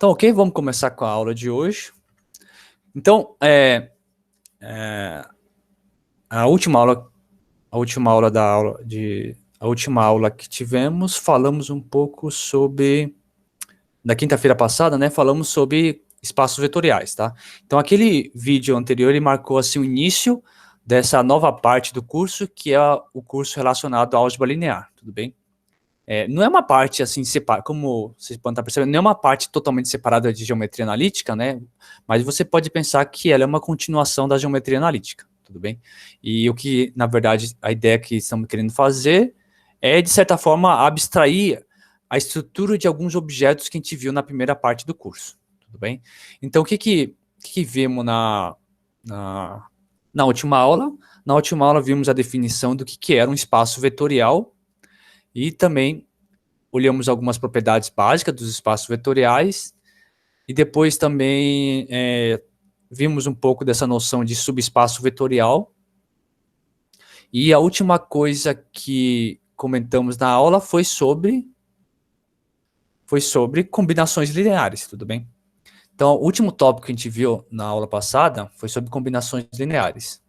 Então, ok, vamos começar com a aula de hoje. Então, a última aula que tivemos, falamos um pouco sobre, na quinta-feira passada, né, falamos sobre espaços vetoriais, tá? Então, aquele vídeo anterior, ele marcou, assim, o início dessa nova parte do curso, que é o curso relacionado à álgebra linear, tudo bem? Não é uma parte assim separada, como vocês podem estar percebendo, não é uma parte totalmente separada de geometria analítica, né? Mas você pode pensar que ela é uma continuação da geometria analítica, tudo bem? E o que, na verdade, a ideia que estamos querendo fazer é, de certa forma, abstrair a estrutura de alguns objetos que a gente viu na primeira parte do curso, tudo bem? Então, o que vimos na última aula? Na última aula vimos a definição do que era um espaço vetorial, e também olhamos algumas propriedades básicas dos espaços vetoriais, e depois também vimos um pouco dessa noção de subespaço vetorial. E a última coisa que comentamos na aula foi sobre combinações lineares, tudo bem? Então, o último tópico que a gente viu na aula passada foi sobre combinações lineares.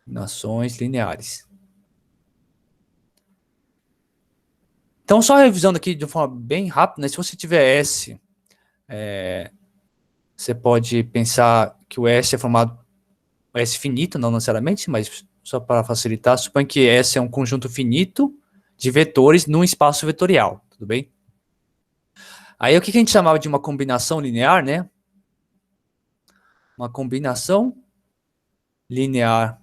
Combinações lineares. Então, só revisando aqui de forma bem rápida, né? Se você tiver S, você pode pensar que o S é formado por S finito, não necessariamente, mas só para facilitar, suponha que S é um conjunto finito de vetores num espaço vetorial, tudo bem? Aí o que a gente chamava de uma combinação linear, né? Uma combinação linear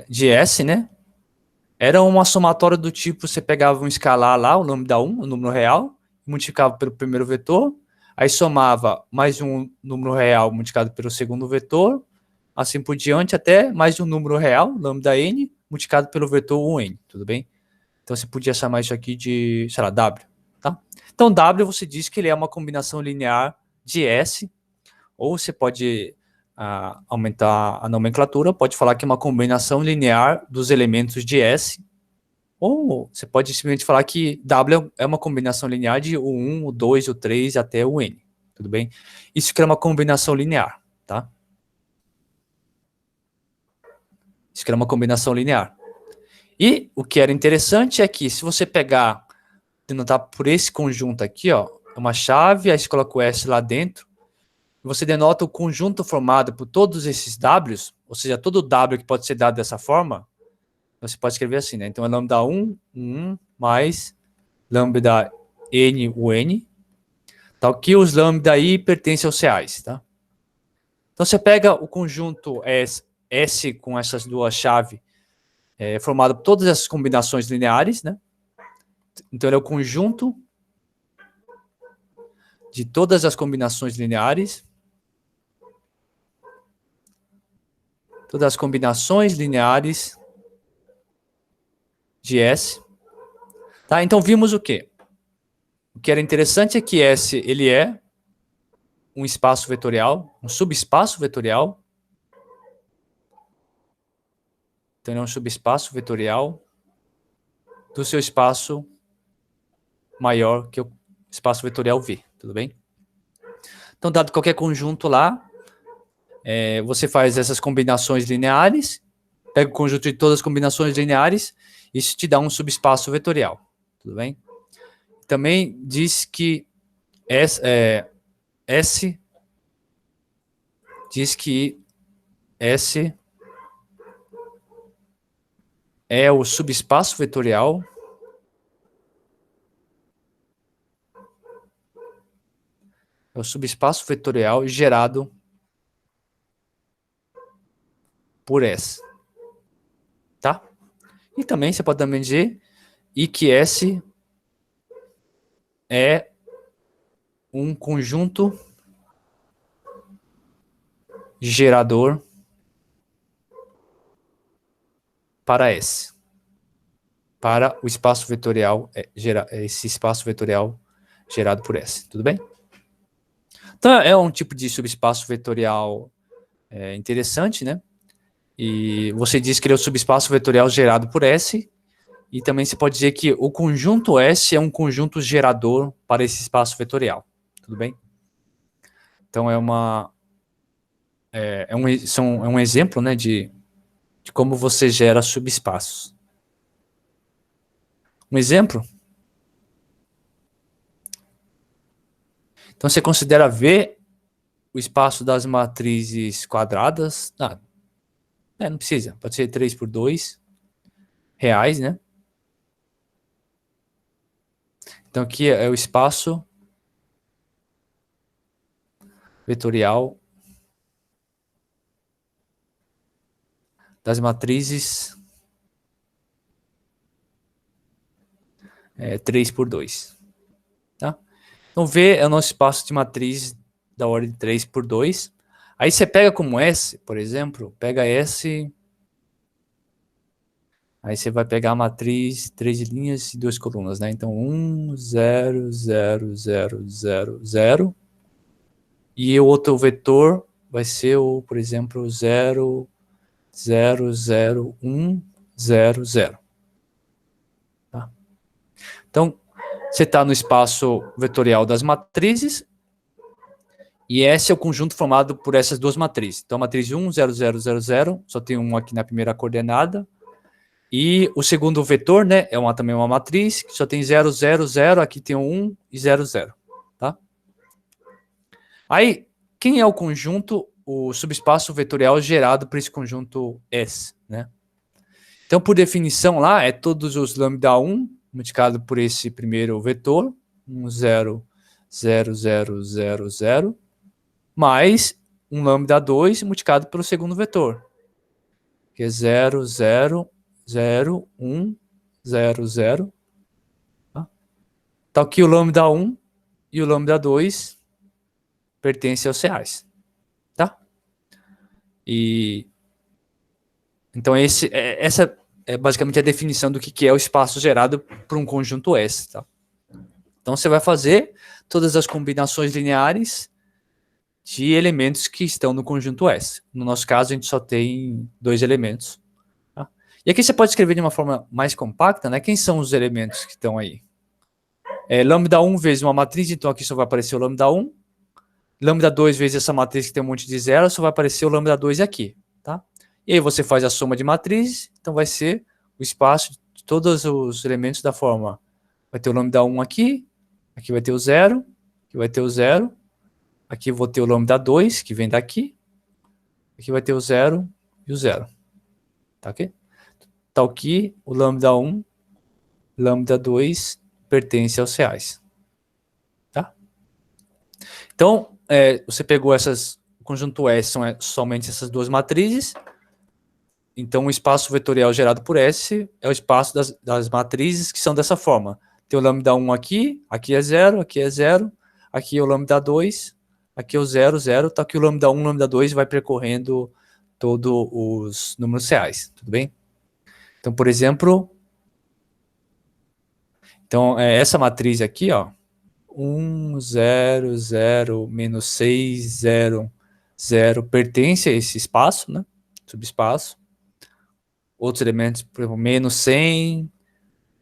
de S, né? Era uma somatória do tipo, você pegava um escalar lá, o nome da 1, o número real, multiplicava pelo primeiro vetor, aí somava mais um número real multiplicado pelo segundo vetor, assim por diante, até mais um número real, lambda n, multiplicado pelo vetor 1n, tudo bem? Então você podia chamar isso aqui de, sei lá, W, tá? Então W você diz que ele é uma combinação linear de S, ou você pode aumentar a nomenclatura, pode falar que é uma combinação linear dos elementos de S, ou você pode simplesmente falar que W é uma combinação linear de o 1, o 2, o 3 até o N, tudo bem? Isso que é uma combinação linear, tá? Isso que é uma combinação linear. E o que era interessante é que se você pegar, denotar por esse conjunto aqui, ó, uma chave, aí você coloca o S lá dentro, você denota o conjunto formado por todos esses Ws, ou seja, todo W que pode ser dado dessa forma, você pode escrever assim, né? Então é lambda 1, 1, mais lambda n, o n, tal que os lambda i pertencem aos reais, tá? Então você pega o conjunto S com essas duas chaves, formado por todas essas combinações lineares, né? Então ele é o conjunto de todas as combinações lineares, todas as combinações lineares de S. Tá? Então vimos o quê? O que era interessante é que S ele é um espaço vetorial, um subespaço vetorial. Então ele é um subespaço vetorial do seu espaço maior que o espaço vetorial V, tudo bem? Então, dado qualquer conjunto lá, você faz essas combinações lineares, pega o conjunto de todas as combinações lineares, isso te dá um subespaço vetorial, tudo bem? Também diz que S diz que S é o subespaço vetorial gerado por S, tá? E também você pode também dizer e que S é um conjunto gerador para S, para o espaço vetorial, esse espaço vetorial gerado por S, tudo bem? Então é um tipo de subespaço vetorial interessante, né? E você diz que ele é o subespaço vetorial gerado por S, E também você pode dizer que o conjunto S é um conjunto gerador para esse espaço vetorial. Tudo bem? Então, é um exemplo, né, de como você gera subespaços. Um exemplo? Então, você considera V o espaço das matrizes quadradas. Não precisa. Pode ser 3 por 2 reais, né? Então, aqui é o espaço vetorial das matrizes 3 por 2. Tá? Então, V é o nosso espaço de matriz da ordem 3 por 2. Aí você pega como S, por exemplo, pega S, aí você vai pegar a matriz 3 linhas e 2 colunas, né? Então, 1, 0, 0, 0, 0, 0. E o outro vetor vai ser, por exemplo, 0, 0, 0, 1, 0, 0. Tá? Então, você está no espaço vetorial das matrizes, e esse é o conjunto formado por essas duas matrizes. Então, a matriz 1, 0, 0, 0, 0, só tem um aqui na primeira coordenada. E o segundo vetor, né, também uma matriz, que só tem 0, 0, 0, aqui tem 1 e 0, 0. Tá? Aí, quem é o conjunto, o subespaço vetorial gerado por esse conjunto S, né? Então, por definição lá, é todos os lambda 1 multiplicado por esse primeiro vetor, 1, 0, 0, 0, 0, 0, mais um lambda 2 multiplicado pelo segundo vetor, que é 0, 0, 0, 1, 0, 0. Tá? Então, aqui o lambda 1 e o lambda 2 pertencem aos reais. Tá? E então, essa é basicamente a definição do que é o espaço gerado por um conjunto S. Tá? Então, você vai fazer todas as combinações lineares de elementos que estão no conjunto S. No nosso caso, a gente só tem 2 elementos. Tá? E aqui você pode escrever de uma forma mais compacta, né? Quem são os elementos que estão aí? Lambda 1 vezes uma matriz, então aqui só vai aparecer o lambda 1. Lambda 2 vezes essa matriz que tem um monte de zero, só vai aparecer o lambda 2 aqui. Tá? E aí você faz a soma de matrizes, então vai ser o espaço de todos os elementos da forma. Vai ter o lambda 1 aqui vai ter o 0, aqui vai ter o 0, aqui eu vou ter o lambda 2, que vem daqui, aqui vai ter o 0 e o 0. Tá ok? Tá aqui o lambda 1, lambda 2 pertence aos reais. Tá? Então, você pegou o conjunto S, são somente essas duas matrizes. Então, o espaço vetorial gerado por S é o espaço das matrizes que são dessa forma. Tem o lambda 1 aqui é 0, aqui é 0, aqui é o lambda 2, aqui é o 0, 0, tá aqui o lambda 1, lambda 2 vai percorrendo todos os números reais, tudo bem? Então, por exemplo, essa matriz aqui, ó, 1, 0, 0, menos 6, 0, 0, pertence a esse espaço, né? Subespaço. Outros elementos, por exemplo, menos 100,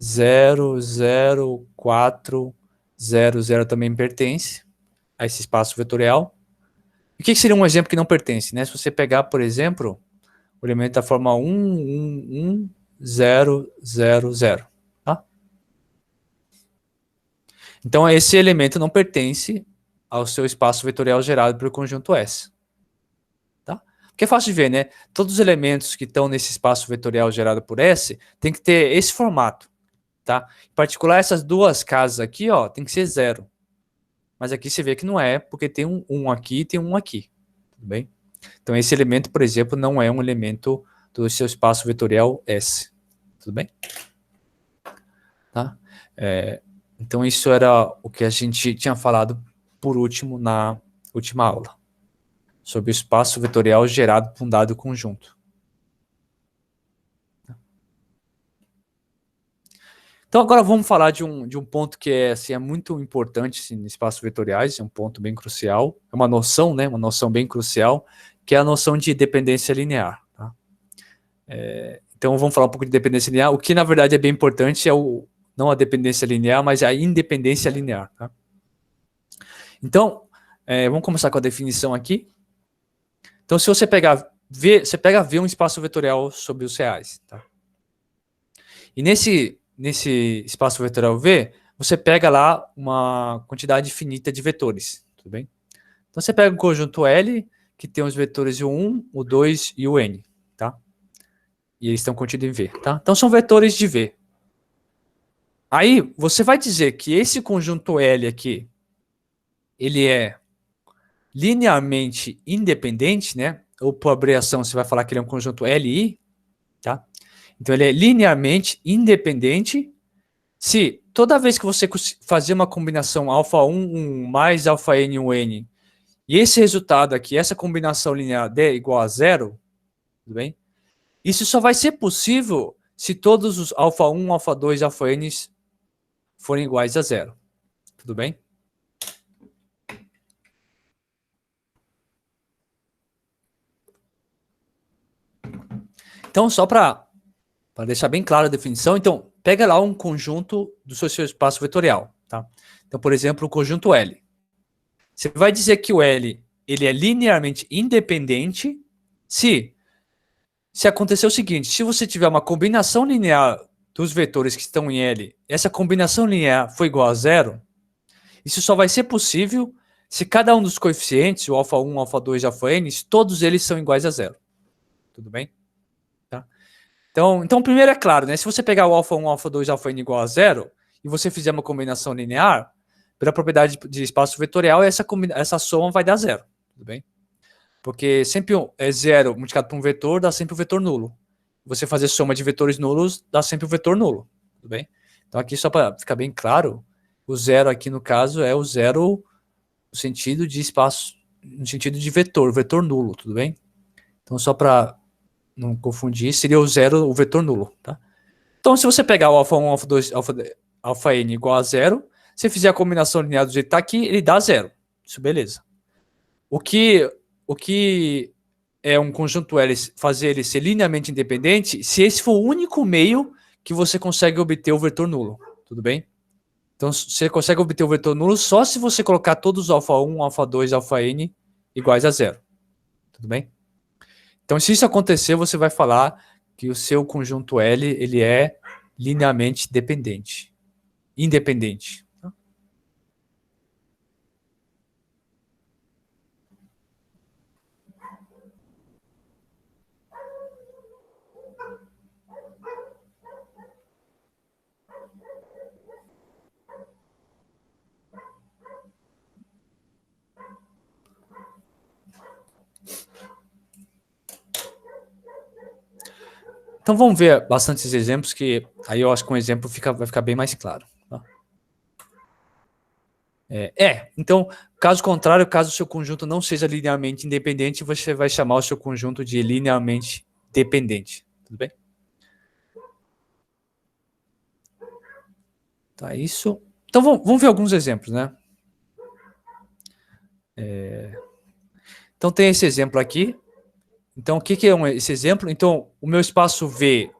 0, 0, 4, 0, 0 também pertence a esse espaço vetorial. E o que seria um exemplo que não pertence? Né? Se você pegar, por exemplo, o elemento da forma 1, 1, 1, 0, 0, 0. Tá? Então, esse elemento não pertence ao seu espaço vetorial gerado pelo conjunto S. Tá? Porque é fácil de ver, né? Todos os elementos que estão nesse espaço vetorial gerado por S tem que ter esse formato. Tá? Em particular, essas duas casas aqui, ó, tem que ser 0. Mas aqui você vê que não é, porque tem um 1 aqui e tem um aqui. Tudo bem? Então, esse elemento, por exemplo, não é um elemento do seu espaço vetorial S. Tudo bem? Tá? Então, isso era o que a gente tinha falado por último na última aula, sobre o espaço vetorial gerado por um dado conjunto. Então, agora vamos falar de um ponto que é muito importante assim, em espaços vetoriais, é um ponto bem crucial, é uma noção, né, uma noção bem crucial, que é a noção de dependência linear. Tá? Então, vamos falar um pouco de dependência linear. O que, na verdade, é bem importante é não a dependência linear, mas a independência linear. Tá? Então, vamos começar com a definição aqui. Então, se você pegar V, você pega V um espaço vetorial sobre os reais. Tá? E nesse espaço vetorial V, você pega lá uma quantidade infinita de vetores. Tudo bem? Então, você pega um conjunto L, que tem os vetores o 1, o 2 e o N. Tá? E eles estão contidos em V. Tá? Então, são vetores de V. Aí, você vai dizer que esse conjunto L aqui, ele é linearmente independente, né? Ou por abreviação, você vai falar que ele é um conjunto LI, tá? Então, ele é linearmente independente se toda vez que você fazer uma combinação alfa 1, 1 mais alfa n, 1n, e esse resultado aqui, essa combinação linear der igual a zero, tudo bem? Isso só vai ser possível se todos os alfa 1, alfa 2 e alfa n forem iguais a zero. Tudo bem? Então, só para deixar bem clara a definição, então, pega lá um conjunto do seu espaço vetorial. Tá? Então, por exemplo, o conjunto L. Você vai dizer que o L ele é linearmente independente se acontecer o seguinte, se você tiver uma combinação linear dos vetores que estão em L, essa combinação linear for igual a zero, isso só vai ser possível se cada um dos coeficientes, o alfa 1, alfa 2 e alfa n, todos eles são iguais a zero. Tudo bem? Tá? Então, primeiro é claro, né? Se você pegar o alfa 1, alfa 2 e alfa n igual a zero, e você fizer uma combinação linear, pela propriedade de espaço vetorial, essa soma vai dar zero. Tudo bem? Porque sempre é zero multiplicado por um vetor, dá sempre um vetor nulo. Você fazer soma de vetores nulos, dá sempre um vetor nulo. Tudo bem? Então, aqui, só para ficar bem claro, o zero aqui, no caso, é o zero no sentido de espaço, no sentido de vetor nulo, tudo bem? Então, só para não confundir, seria o zero, o vetor nulo, tá? Então, se você pegar o alfa 1, alfa 2, alfa n igual a zero, se fizer a combinação linear do jeito que está aqui, ele dá zero. Isso, beleza. O que é um conjunto L fazer ele ser linearmente independente se esse for o único meio que você consegue obter o vetor nulo, tudo bem? Então, você consegue obter o vetor nulo só se você colocar todos os alfa 1, alfa 2 e alfa n iguais a zero, tudo bem? Então, se isso acontecer, você vai falar que o seu conjunto L ele é linearmente independente. Então vamos ver bastantes exemplos que aí eu acho que um exemplo vai ficar bem mais claro. Tá? Então, caso contrário, caso o seu conjunto não seja linearmente independente, você vai chamar o seu conjunto de linearmente dependente. Tudo bem? Tá, isso. Então vamos ver alguns exemplos, né? Então tem esse exemplo aqui. Então o que é esse exemplo? Então o meu espaço V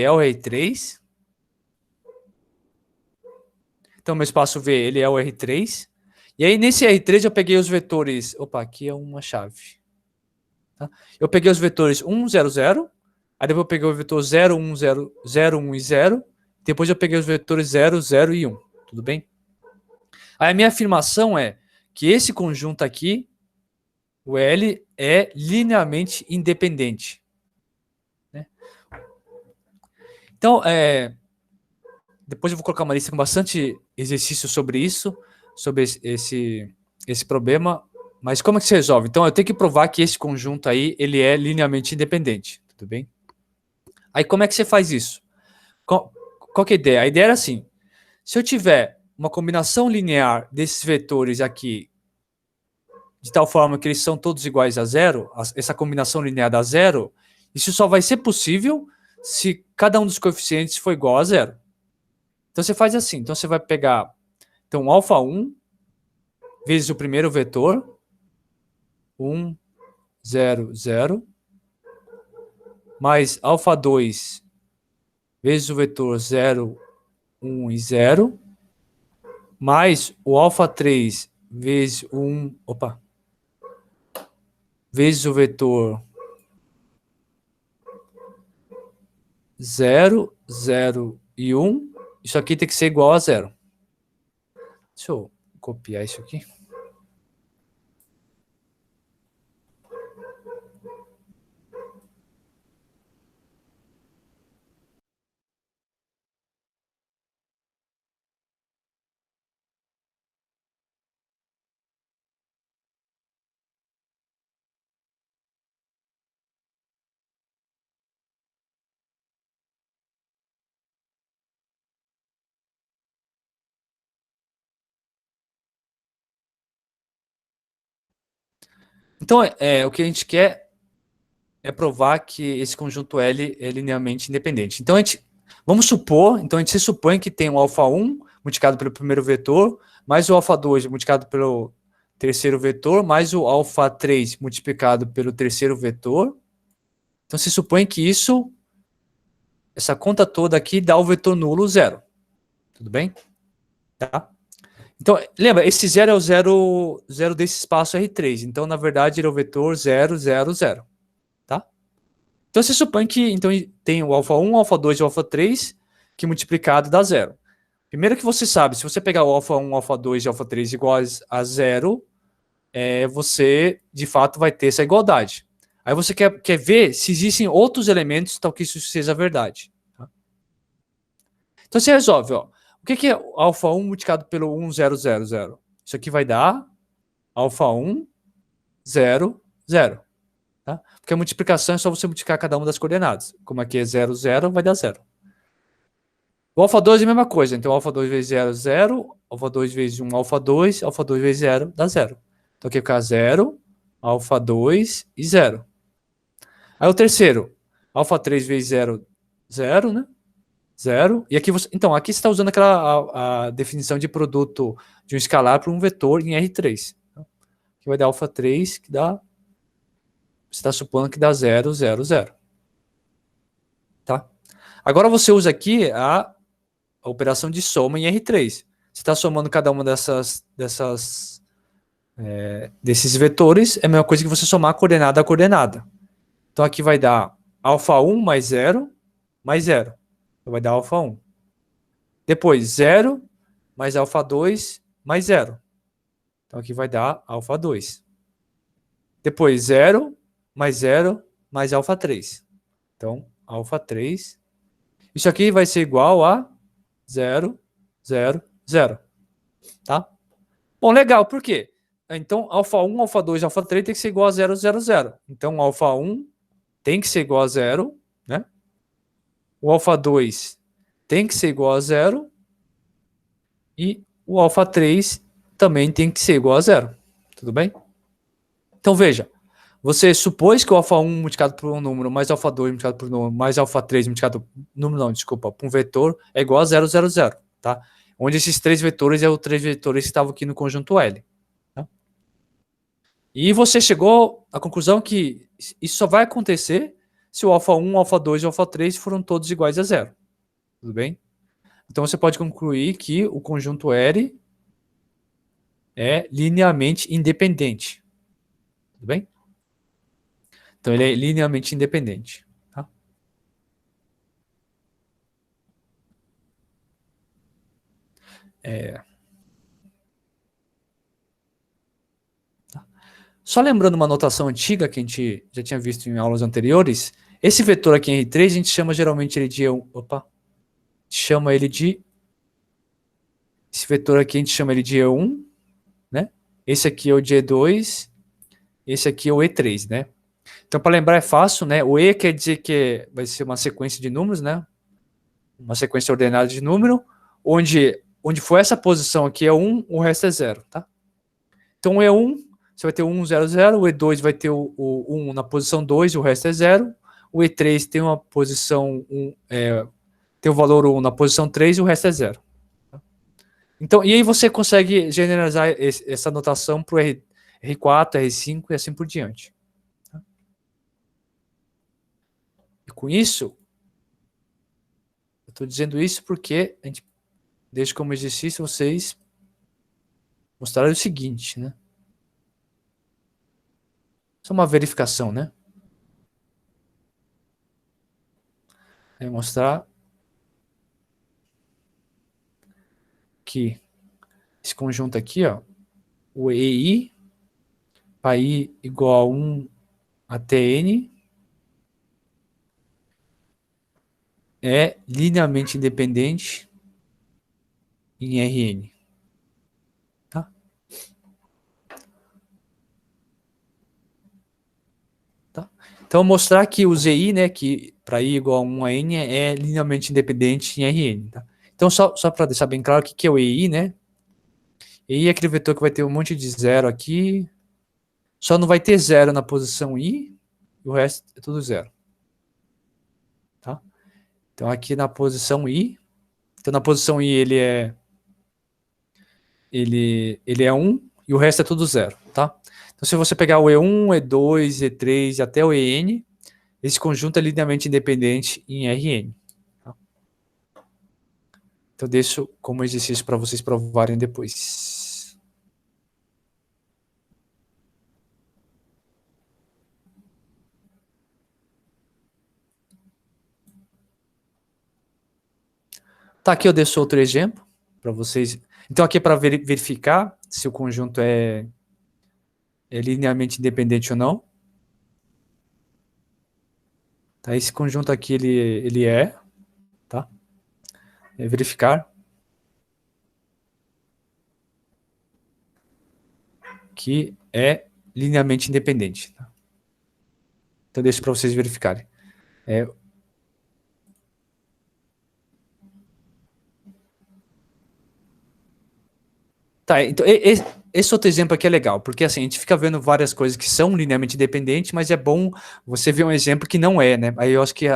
é o R3. Então meu espaço V ele é o R3. E aí nesse R3 eu peguei os vetores. Opa, aqui é uma chave. Tá? Eu peguei os vetores 1, 0, 0. Aí depois eu peguei o vetor 0, 1, 0, 0, 1 e 0. Depois eu peguei os vetores 0, 0 e 1. Tudo bem? Aí a minha afirmação é que esse conjunto aqui, o L, é linearmente independente. Né? Então, depois eu vou colocar uma lista com bastante exercício sobre isso, sobre esse problema. Mas como é que se resolve? Então, eu tenho que provar que esse conjunto aí, ele é linearmente independente. Tudo bem? Aí, como é que você faz isso? Qual que é a ideia? A ideia era assim, se eu tiver uma combinação linear desses vetores aqui, de tal forma que eles são todos iguais a zero, essa combinação linear dá zero, isso só vai ser possível se cada um dos coeficientes for igual a zero. Então, você faz assim, então você vai pegar então, alfa 1 vezes o primeiro vetor, 1, 0, 0, mais alfa 2 vezes o vetor 0, 1 e 0, mais o alfa 3 vezes o 1, vezes o vetor 0, 0 e 1. Isso aqui tem que ser igual a 0. Deixa eu copiar isso aqui. Então, o que a gente quer é provar que esse conjunto L é linearmente independente. Então, vamos supor, então a gente se supõe que tem o alfa 1 multiplicado pelo primeiro vetor, mais o alfa 2 multiplicado pelo terceiro vetor, mais o alfa 3 multiplicado pelo terceiro vetor. Então, se supõe que essa conta toda aqui dá o vetor nulo 0. Tudo bem? Tá? Então, lembra, esse 0 é o 0 desse espaço R3. Então, na verdade, ele é o vetor 0, 0, 0. Tá? Então, você supõe que então, tem o alfa 1, o alfa 2 e o alfa 3, que multiplicado dá 0. Primeiro que você sabe, se você pegar o alfa 1, alfa 2 e alfa 3 iguais a 0, você, de fato, vai ter essa igualdade. Aí você quer ver se existem outros elementos tal que isso seja verdade. Tá? Então, você resolve, ó. O que é alfa 1 multiplicado pelo 1, 0, 0, 0? Isso aqui vai dar alfa 1, 0, 0. Tá? Porque a multiplicação é só você multiplicar cada uma das coordenadas. Como aqui é 0, 0, vai dar 0. O alfa 2 é a mesma coisa. Então, alfa 2 vezes 0, 0. Alfa 2 vezes 1, alfa 2. Alfa 2 vezes 0, dá 0. Então, aqui fica 0, alfa 2 e 0. Aí o terceiro, alfa 3 vezes 0, 0, né? 0. E aqui você. Então, aqui você está usando a definição de produto de um escalar para um vetor em R3. Aqui vai dar alfa 3, que dá. Você está supondo que dá 0, 0, 0. Tá? Agora você usa aqui a operação de soma em R3. Você está somando cada uma desses vetores, é a mesma coisa que você somar coordenada a coordenada. Então aqui vai dar alfa 1 mais 0, mais 0. Então vai dar alfa 1. Depois 0 mais alfa 2 mais 0. Então aqui vai dar alfa 2. Depois 0 mais 0 mais alfa 3. Então alfa 3. Isso aqui vai ser igual a 0, 0, 0. Tá? Bom, legal, por quê? Então, alfa 1, alfa 2, alfa 3 tem que ser igual a 0, 0, 0. Então, alfa 1 tem que ser igual a 0, né? O alfa 2 tem que ser igual a 0. E o alfa 3 também tem que ser igual a 0. Tudo bem? Então, veja. Você supôs que o alfa 1 multiplicado por um número, mais alfa 2 multiplicado por um número, mais alfa 3 multiplicado por número, não, desculpa, por um vetor, é igual a 0, 0, 0, tá? Onde esses três vetores os três vetores que estavam aqui no conjunto L. Tá? E você chegou à conclusão que isso só vai acontecer se o alfa 1, alfa 2 e alfa 3 foram todos iguais a 0. Tudo bem? Então você pode concluir que o conjunto L é linearmente independente. Tudo bem? Então ele é linearmente independente. Tá? Só lembrando uma notação antiga que a gente já tinha visto em aulas anteriores, esse vetor aqui em R3 a gente chama geralmente ele de chama ele de esse vetor aqui a gente chama ele de E1, né? Esse aqui é o de E2, esse aqui é o E3, né? Então para lembrar é fácil, né? O E quer dizer que vai ser uma sequência de números, né? Uma sequência ordenada de número, onde for essa posição aqui é 1, o resto é 0, tá? Então o E1 você vai ter o 1, 0, 0, o E2 vai ter o 1 na posição 2 e o resto é 0. O E3 tem uma posição 1, tem o valor 1 na posição 3 e o resto é 0. Então, e aí você consegue generalizar essa notação para o R4, R5 e assim por diante. E com isso, eu estou dizendo isso porque a gente deixa como exercício vocês mostrarem o seguinte, né? Isso é uma verificação, né? É mostrar que esse conjunto aqui, ó, o EI, para I igual a 1 até N, é linearmente independente em Rn. Tá? Tá? Então, mostrar que o ZI, né, que para I igual a 1 a N, é linearmente independente em Rn. Tá? Então, só para deixar bem claro o que é o EI, né? EI é aquele vetor que vai ter um monte de zero aqui, só não vai ter zero na posição I, e o resto é tudo zero. Tá? Então, aqui na posição I, então na posição I ele é 1 e o resto é tudo zero, tá? Então, se você pegar o E1, E2, E3 e até o EN, esse conjunto é linearmente independente em Rn. Tá? Então, deixo como exercício para vocês provarem depois. Tá, aqui eu deixo outro exemplo para vocês. Então, aqui é para verificar se o conjunto é linearmente independente ou não. Tá, esse conjunto aqui, ele é, tá? É verificar que é linearmente independente. Tá? Então, deixo para vocês verificarem. Tá, então esse outro exemplo aqui é legal, porque assim, a gente fica vendo várias coisas que são linearmente independentes, mas é bom você ver um exemplo que não é, né? Aí eu acho que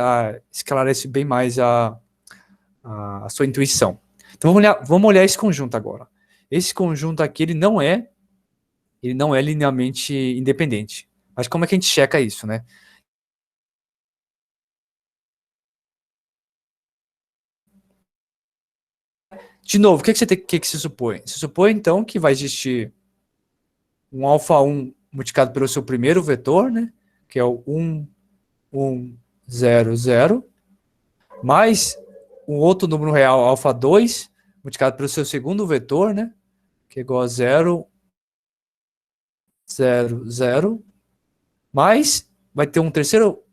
esclarece bem mais a sua intuição. Então vamos olhar esse conjunto agora. Esse conjunto aqui, ele não é linearmente independente. Mas como é que a gente checa isso, né? De novo, o que que se supõe? Se supõe, então, que vai existir um alfa 1 multiplicado pelo seu primeiro vetor, né? Que é o 1, 1, 0, 0, mais um outro número real, alfa 2, multiplicado pelo seu segundo vetor, né? Que é igual a 0, 0, 0, mais vai ter um terceiro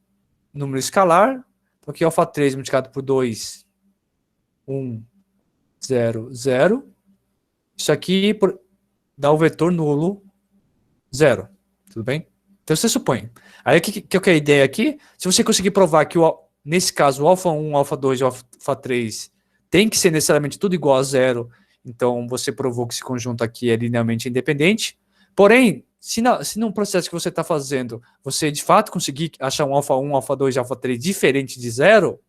número escalar, porque alfa 3 multiplicado por 2, 1, 0, 0. Isso aqui dá o vetor nulo 0. Tudo bem? Então você supõe. Aí o que é a ideia aqui? Se você conseguir provar que, nesse caso, o alfa 1, alfa 2 e o alfa 3 tem que ser necessariamente tudo igual a 0, então você provou que esse conjunto aqui é linearmente independente. Porém, se num processo que você está fazendo, você de fato conseguir achar um alfa 1, alfa 2 e alfa 3 diferente de 0,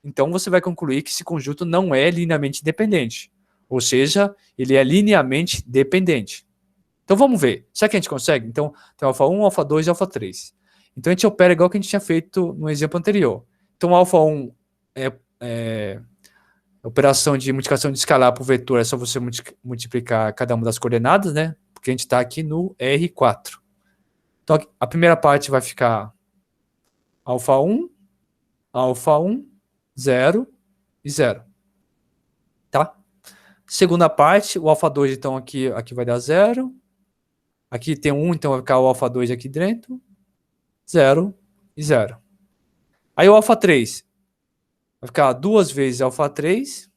então você vai concluir que esse conjunto não é linearmente independente. Ou seja, ele é linearmente dependente. Então vamos ver. Será que a gente consegue? Então tem alfa 1, alfa 2 e alfa 3. Então a gente opera igual que a gente tinha feito no exemplo anterior. Então alfa 1 é operação de multiplicação de escalar por vetor, é só você multiplicar cada uma das coordenadas, né? Porque a gente está aqui no R4. Então a primeira parte vai ficar alfa 1, 0 e 0. Tá? Segunda parte, o alfa 2, então aqui vai dar 0. Aqui tem 1, então vai ficar o alfa 2 aqui dentro. 0 e 0. Aí o alfa 3 vai ficar 2 vezes alfa 3.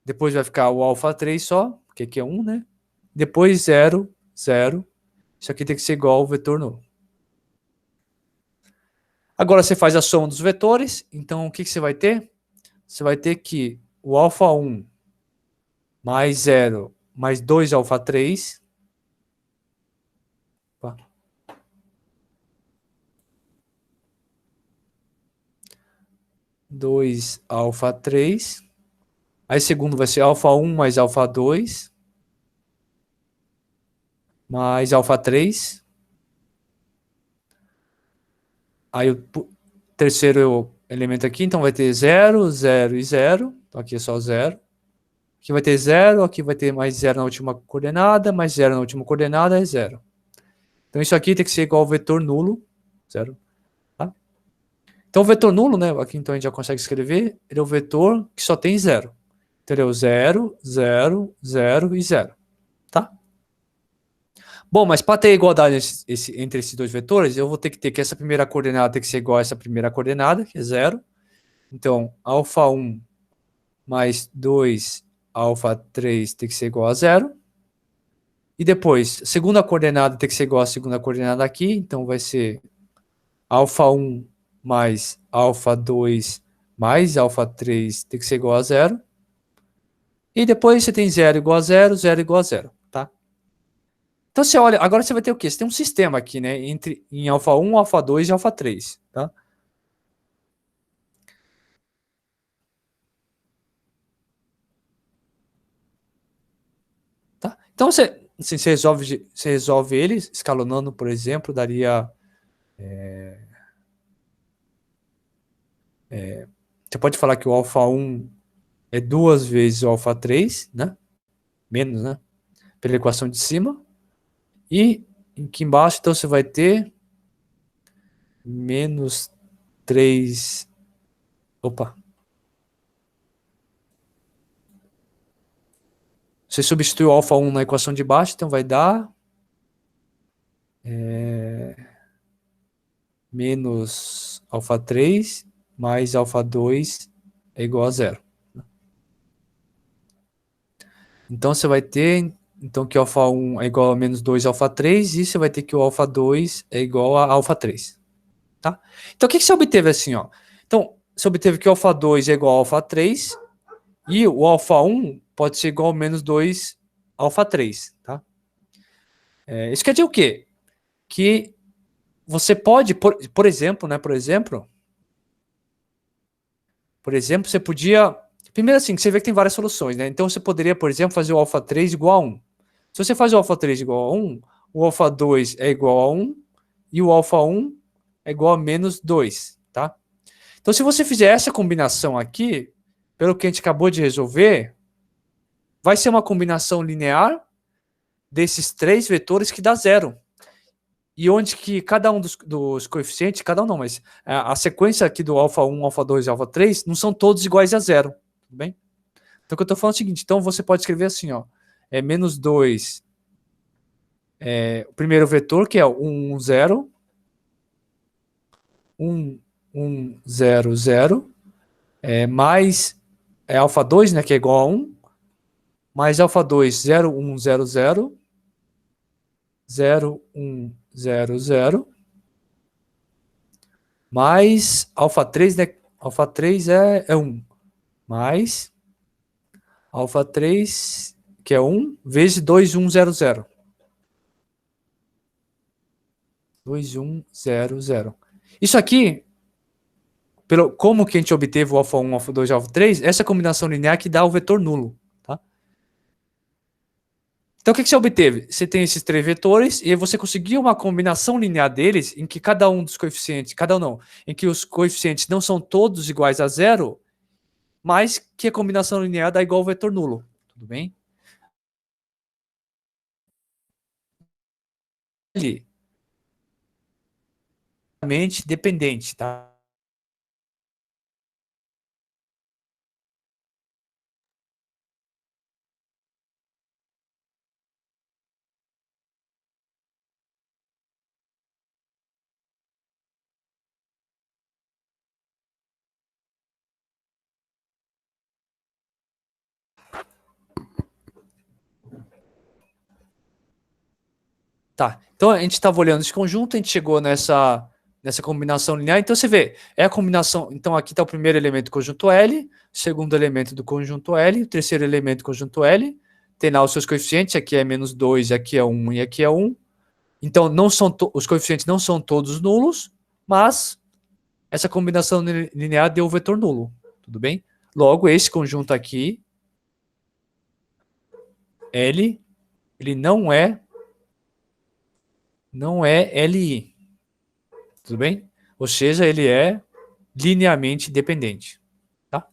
Depois vai ficar o alfa 3 só, porque aqui é 1, né? Depois 0, 0. Isso aqui tem que ser igual ao vetor nulo. Agora você faz a soma dos vetores. Então o que você vai ter? Você vai ter que o alfa 1 mais 0 mais 2 alfa 3. 2 alfa 3. Aí segundo vai ser alfa 1 mais alfa 2 mais alfa 3. Aí terceiro elemento aqui, então vai ter 0, 0 e 0. Então aqui é só 0. Aqui vai ter 0, aqui vai ter mais 0 na última coordenada, mais 0 na última coordenada é 0. Então isso aqui tem que ser igual ao vetor nulo, 0. Tá? Então o vetor nulo, né, aqui então a gente já consegue escrever, ele é o vetor que só tem 0. Então ele é o 0, 0, 0 e 0. Tá? Bom, mas para ter igualdade entre esses dois vetores, eu vou ter que essa primeira coordenada tem que ser igual a essa primeira coordenada, que é 0. Então, α1 mais 2 α3 tem que ser igual a 0. E depois, a segunda coordenada tem que ser igual à segunda coordenada aqui, então vai ser α1 mais α2 mais α3 tem que ser igual a 0. E depois você tem 0 igual a 0, 0 igual a 0, tá? Então você olha, agora você vai ter o quê? Você tem um sistema aqui, né, em α1, α2 e α3, tá? Tá? Então assim, você resolve ele escalonando, por exemplo, daria você pode falar que o α1 é 2 vezes o α3, né? Menos, né? Pela equação de cima. E aqui embaixo, então, você vai ter menos 3. Opa. Você substitui o α1 na equação de baixo, então vai dar menos α3 mais α2 é igual a 0. Então você vai ter então que o α1 é igual a menos 2 α3 e você vai ter que o α2 é igual a α3. Tá? Então o que você obteve assim? Ó? Então você obteve que o α2 é igual a α3 e o α1 pode ser igual a menos 2 α3. Tá? Isso quer dizer o quê? Que você pode, por exemplo, né? Por exemplo, você podia. Primeiro, assim, você vê que tem várias soluções, né? Então você poderia, por exemplo, fazer o α3 igual a 1. Se você faz o α3 igual a 1, o α2 é igual a 1 e o α1 é igual a menos 2, tá? Então, se você fizer essa combinação aqui, pelo que a gente acabou de resolver, vai ser uma combinação linear desses três vetores que dá zero. E onde que cada um dos coeficientes, cada um não, mas a sequência aqui do α1, α2 e α3 não são todos iguais a zero. Tudo bem? Então, o que eu estou falando é o seguinte, então você pode escrever assim, ó, menos 2, o primeiro vetor, que é 1, 0, 1, 1, 0, 0, mais alfa 2, né, que é igual a 1, mais alfa 2, 0, 1, 0, 0, 0, 1, 0, 0, mais alfa 3, né, alfa 3 é 1, mais alfa 3, que é 1, vezes 2, 1, 0, 0. 2, 1, 0, 0. Isso aqui, como que a gente obteve o alfa 1, alfa 2 e alfa 3, essa combinação linear que dá o vetor nulo. Tá? Então, o que você obteve? Você tem esses três vetores e você conseguiu uma combinação linear deles em que cada um dos coeficientes, cada um não, em que os coeficientes não são todos iguais a zero, mas que a combinação linear dá igual ao vetor nulo. Tudo bem? Ele é dependente, tá? Tá. Então a gente estava olhando esse conjunto, a gente chegou nessa combinação linear. Então você vê, é a combinação. Então aqui está o primeiro elemento do conjunto L, segundo elemento do conjunto L, o terceiro elemento do conjunto L. Tem lá os seus coeficientes, aqui é menos 2, aqui é 1 e aqui é 1. Então não são os coeficientes não são todos nulos, mas essa combinação linear deu o vetor nulo. Tudo bem? Logo, esse conjunto aqui, L, ele não é LI. Tudo bem? Ou seja, ele é linearmente dependente. Tá?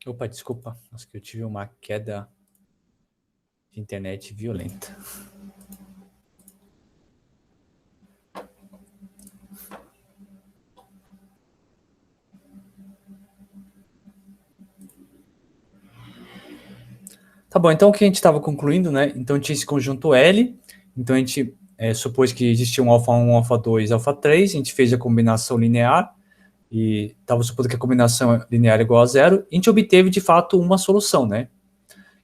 Opa, desculpa. Acho que eu tive uma queda de internet violenta. Tá bom, então o que a gente estava concluindo, né? Então tinha esse conjunto L, então a gente supôs que existia um alfa 1, alfa 2, alfa 3, a gente fez a combinação linear, e estava supondo que a combinação linear é igual a zero, e a gente obteve de fato uma solução, né?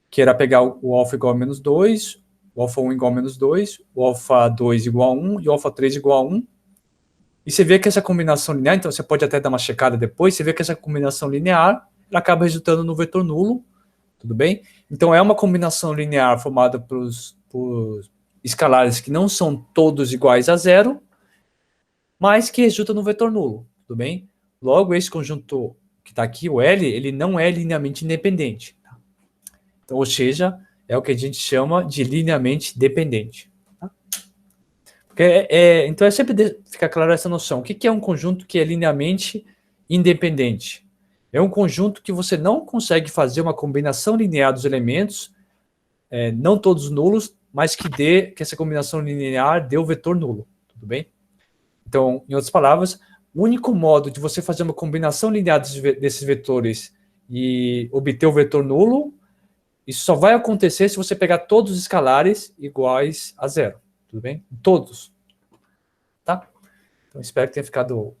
Que era pegar o alfa igual a menos 2, o alfa 1 igual a menos 2, o alfa 2 igual a 1 e o alfa 3 igual a 1. E você vê que essa combinação linear, então você pode até dar uma checada depois, você vê que essa combinação linear ela acaba resultando no vetor nulo, tudo bem? Então é uma combinação linear formada por escalares que não são todos iguais a zero, mas que resulta no vetor nulo, tudo bem? Logo, esse conjunto que está aqui, o L, ele não é linearmente independente. Tá? Então, ou seja, é o que a gente chama de linearmente dependente. Tá? Porque então é sempre ficar claro essa noção. O que é um conjunto que é linearmente independente? É um conjunto que você não consegue fazer uma combinação linear dos elementos, não todos nulos, mas que essa combinação linear dê o vetor nulo, tudo bem? Então, em outras palavras, o único modo de você fazer uma combinação linear desses vetores e obter o vetor nulo, isso só vai acontecer se você pegar todos os escalares iguais a zero, tudo bem? Todos, tá? Então, espero que tenha ficado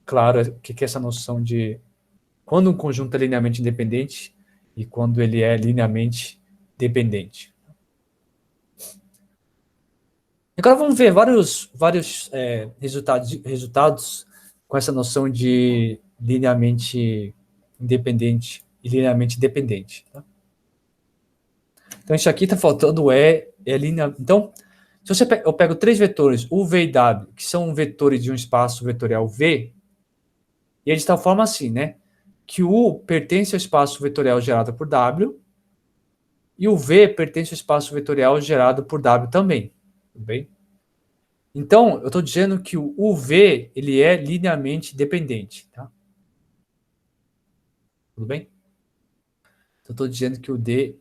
claro o que é essa noção de quando um conjunto é linearmente independente e quando ele é linearmente dependente. Agora vamos ver vários resultados com essa noção de linearmente independente e linearmente dependente. Tá? Então, isso aqui está faltando linear. Então, se eu pego três vetores, U, V e W, que são vetores de um espaço vetorial V, e eles estão de forma assim, né? Que o U pertence ao espaço vetorial gerado por W, e o V pertence ao espaço vetorial gerado por W também. Tudo bem? Então, eu estou dizendo que o UV ele é linearmente dependente. Tá? Tudo bem? Então, eu estou dizendo que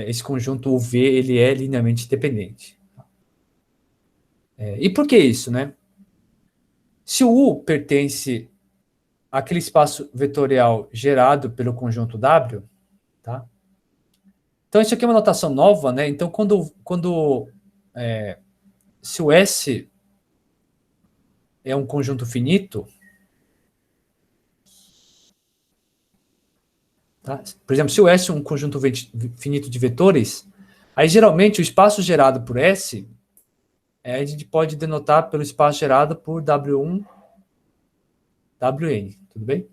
esse conjunto UV ele é linearmente dependente. E por que isso, né? Se o U pertence àquele espaço vetorial gerado pelo conjunto W, tá? Então, isso aqui é uma notação nova, né? Então, se o S é um conjunto finito, tá? Por exemplo, se o S é um conjunto finito de vetores, aí geralmente o espaço gerado por S a gente pode denotar pelo espaço gerado por W1, Wn, tudo bem?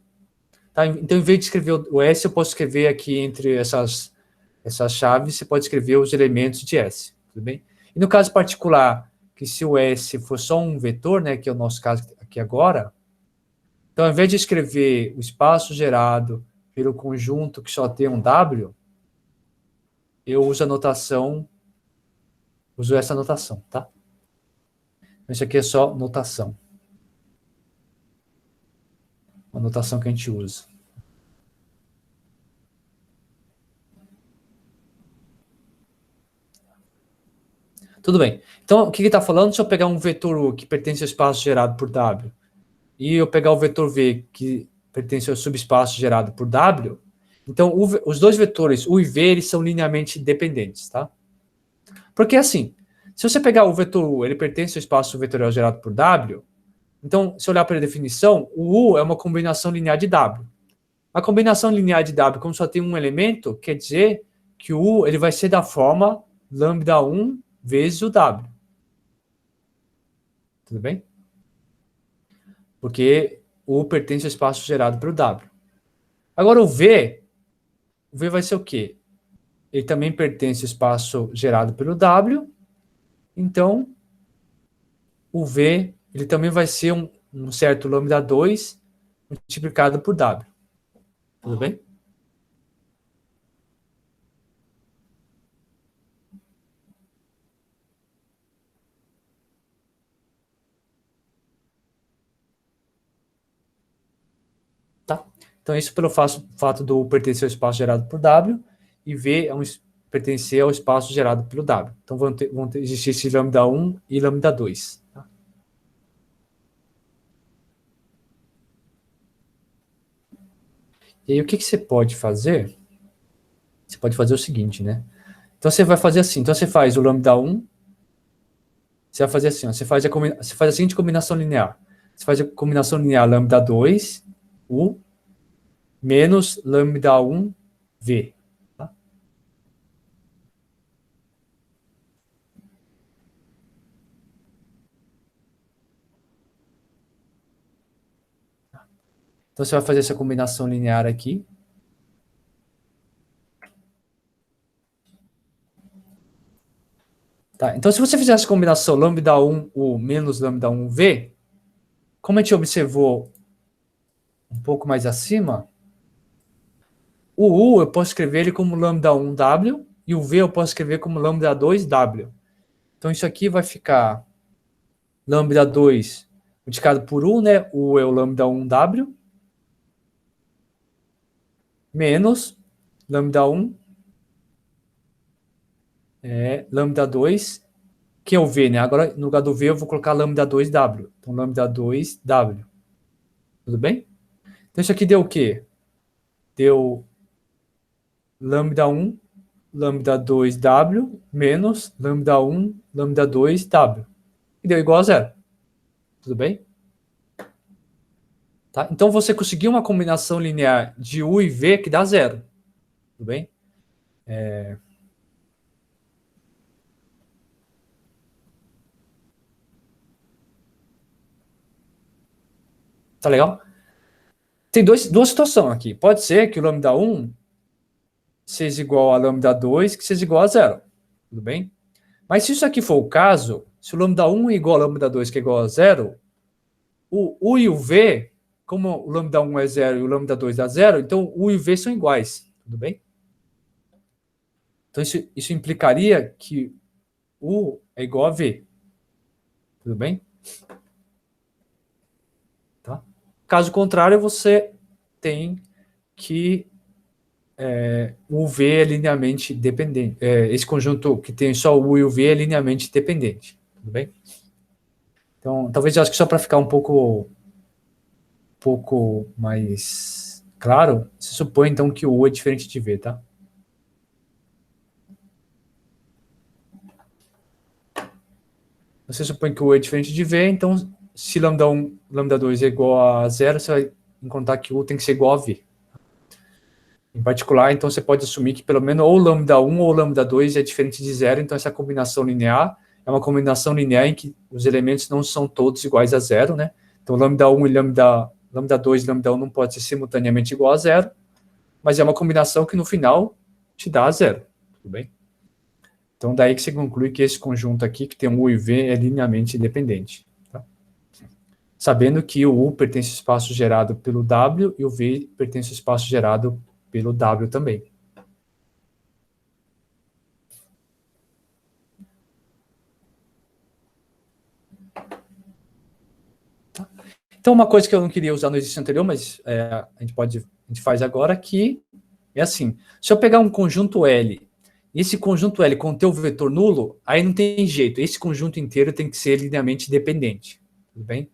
Tá? Então, em vez de escrever o S, eu posso escrever aqui entre essas chaves, você pode escrever os elementos de S, tudo bem? E no caso particular, que se o S for só um vetor, né, que é o nosso caso aqui agora, então, ao invés de escrever o espaço gerado pelo conjunto que só tem um W, eu uso essa notação, tá? Isso aqui é só notação. Uma notação que a gente usa. Tudo bem. Então, o que ele está falando? Se eu pegar um vetor U que pertence ao espaço gerado por W, e eu pegar o vetor V que pertence ao subespaço gerado por W, então os dois vetores, U e V, eles são linearmente dependentes, tá? Porque assim, se você pegar o vetor U, ele pertence ao espaço vetorial gerado por W, então, se olhar para a definição, o U é uma combinação linear de W. A combinação linear de W, como só tem um elemento, quer dizer que o U ele vai ser da forma lambda 1 vezes o W. Tudo bem? Porque o U pertence ao espaço gerado pelo W. Agora o V vai ser o quê? Ele também pertence ao espaço gerado pelo W, então o V ele também vai ser um certo lambda 2 multiplicado por W. Tudo bem? Tá? Então, isso pelo fato do pertencer ao espaço gerado por W, e V é pertencer ao espaço gerado pelo W. Então, vão existir esse lambda 1 e lambda 2. Tá? E aí, o que você pode fazer? Você pode fazer o seguinte, né? Então, você vai fazer assim. Então, você faz o lambda 1, você vai fazer assim, ó, você faz a seguinte combinação linear. Você faz a combinação linear lambda 2, U, menos lambda 1, V. Tá? Então, você vai fazer essa combinação linear aqui. Tá? Então, se você fizer essa combinação lambda 1 U menos lambda 1 V, como a gente observou um pouco mais acima, o U eu posso escrever ele como lambda 1 W e o V eu posso escrever como lambda 2 W. Então, isso aqui vai ficar lambda 2 multiplicado por U, né? U é o lambda 1 W, menos lambda 1 lambda 2, que é o V, né? Agora, no lugar do V, eu vou colocar lambda 2 W. Então, lambda 2 W. Tudo bem? Então, isso aqui deu o quê? Deu lambda 1, lambda 2 W, menos lambda 1, lambda 2 W. E deu igual a zero. Tudo bem? Tá? Então, você conseguiu uma combinação linear de U e V que dá zero. Tudo bem? Tá legal? Tem duas situações aqui. Pode ser que o lambda 1 seja igual a lambda 2, que seja igual a zero. Tudo bem? Mas se isso aqui for o caso, se o lambda 1 é igual a lambda 2, que é igual a zero, o U e o V, como o lambda 1 é zero e o lambda 2 dá zero, então o U e o V são iguais. Tudo bem? Então isso implicaria que U é igual a V. Tudo bem? Tá? Caso contrário, você tem que o V é linearmente dependente. Esse conjunto que tem só o U e o V é linearmente dependente. Tudo bem? Então, talvez eu acho que só para ficar um pouco mais claro, se supõe então que o U é diferente de V, tá? Você supõe que o U é diferente de V, então se lambda 1, lambda 2 é igual a zero, você vai encontrar que o U tem que ser igual a V. Em particular, então você pode assumir que pelo menos ou lambda 1 ou lambda 2 é diferente de zero, então essa combinação linear é uma combinação linear em que os elementos não são todos iguais a zero, né? Então lambda 1 e lambda 2 e lambda 1 não pode ser simultaneamente igual a zero, mas é uma combinação que no final te dá zero, tudo bem? Então, daí que você conclui que esse conjunto aqui, que tem um U e V, é linearmente independente. Tá? Sabendo que o U pertence ao espaço gerado pelo W e o V pertence ao espaço gerado pelo W também. Tá? Então, uma coisa que eu não queria usar no exercício anterior, mas a gente faz agora, que é assim, se eu pegar um conjunto L, e esse conjunto L conter o vetor nulo, aí não tem jeito, esse conjunto inteiro tem que ser linearmente dependente. Tudo bem?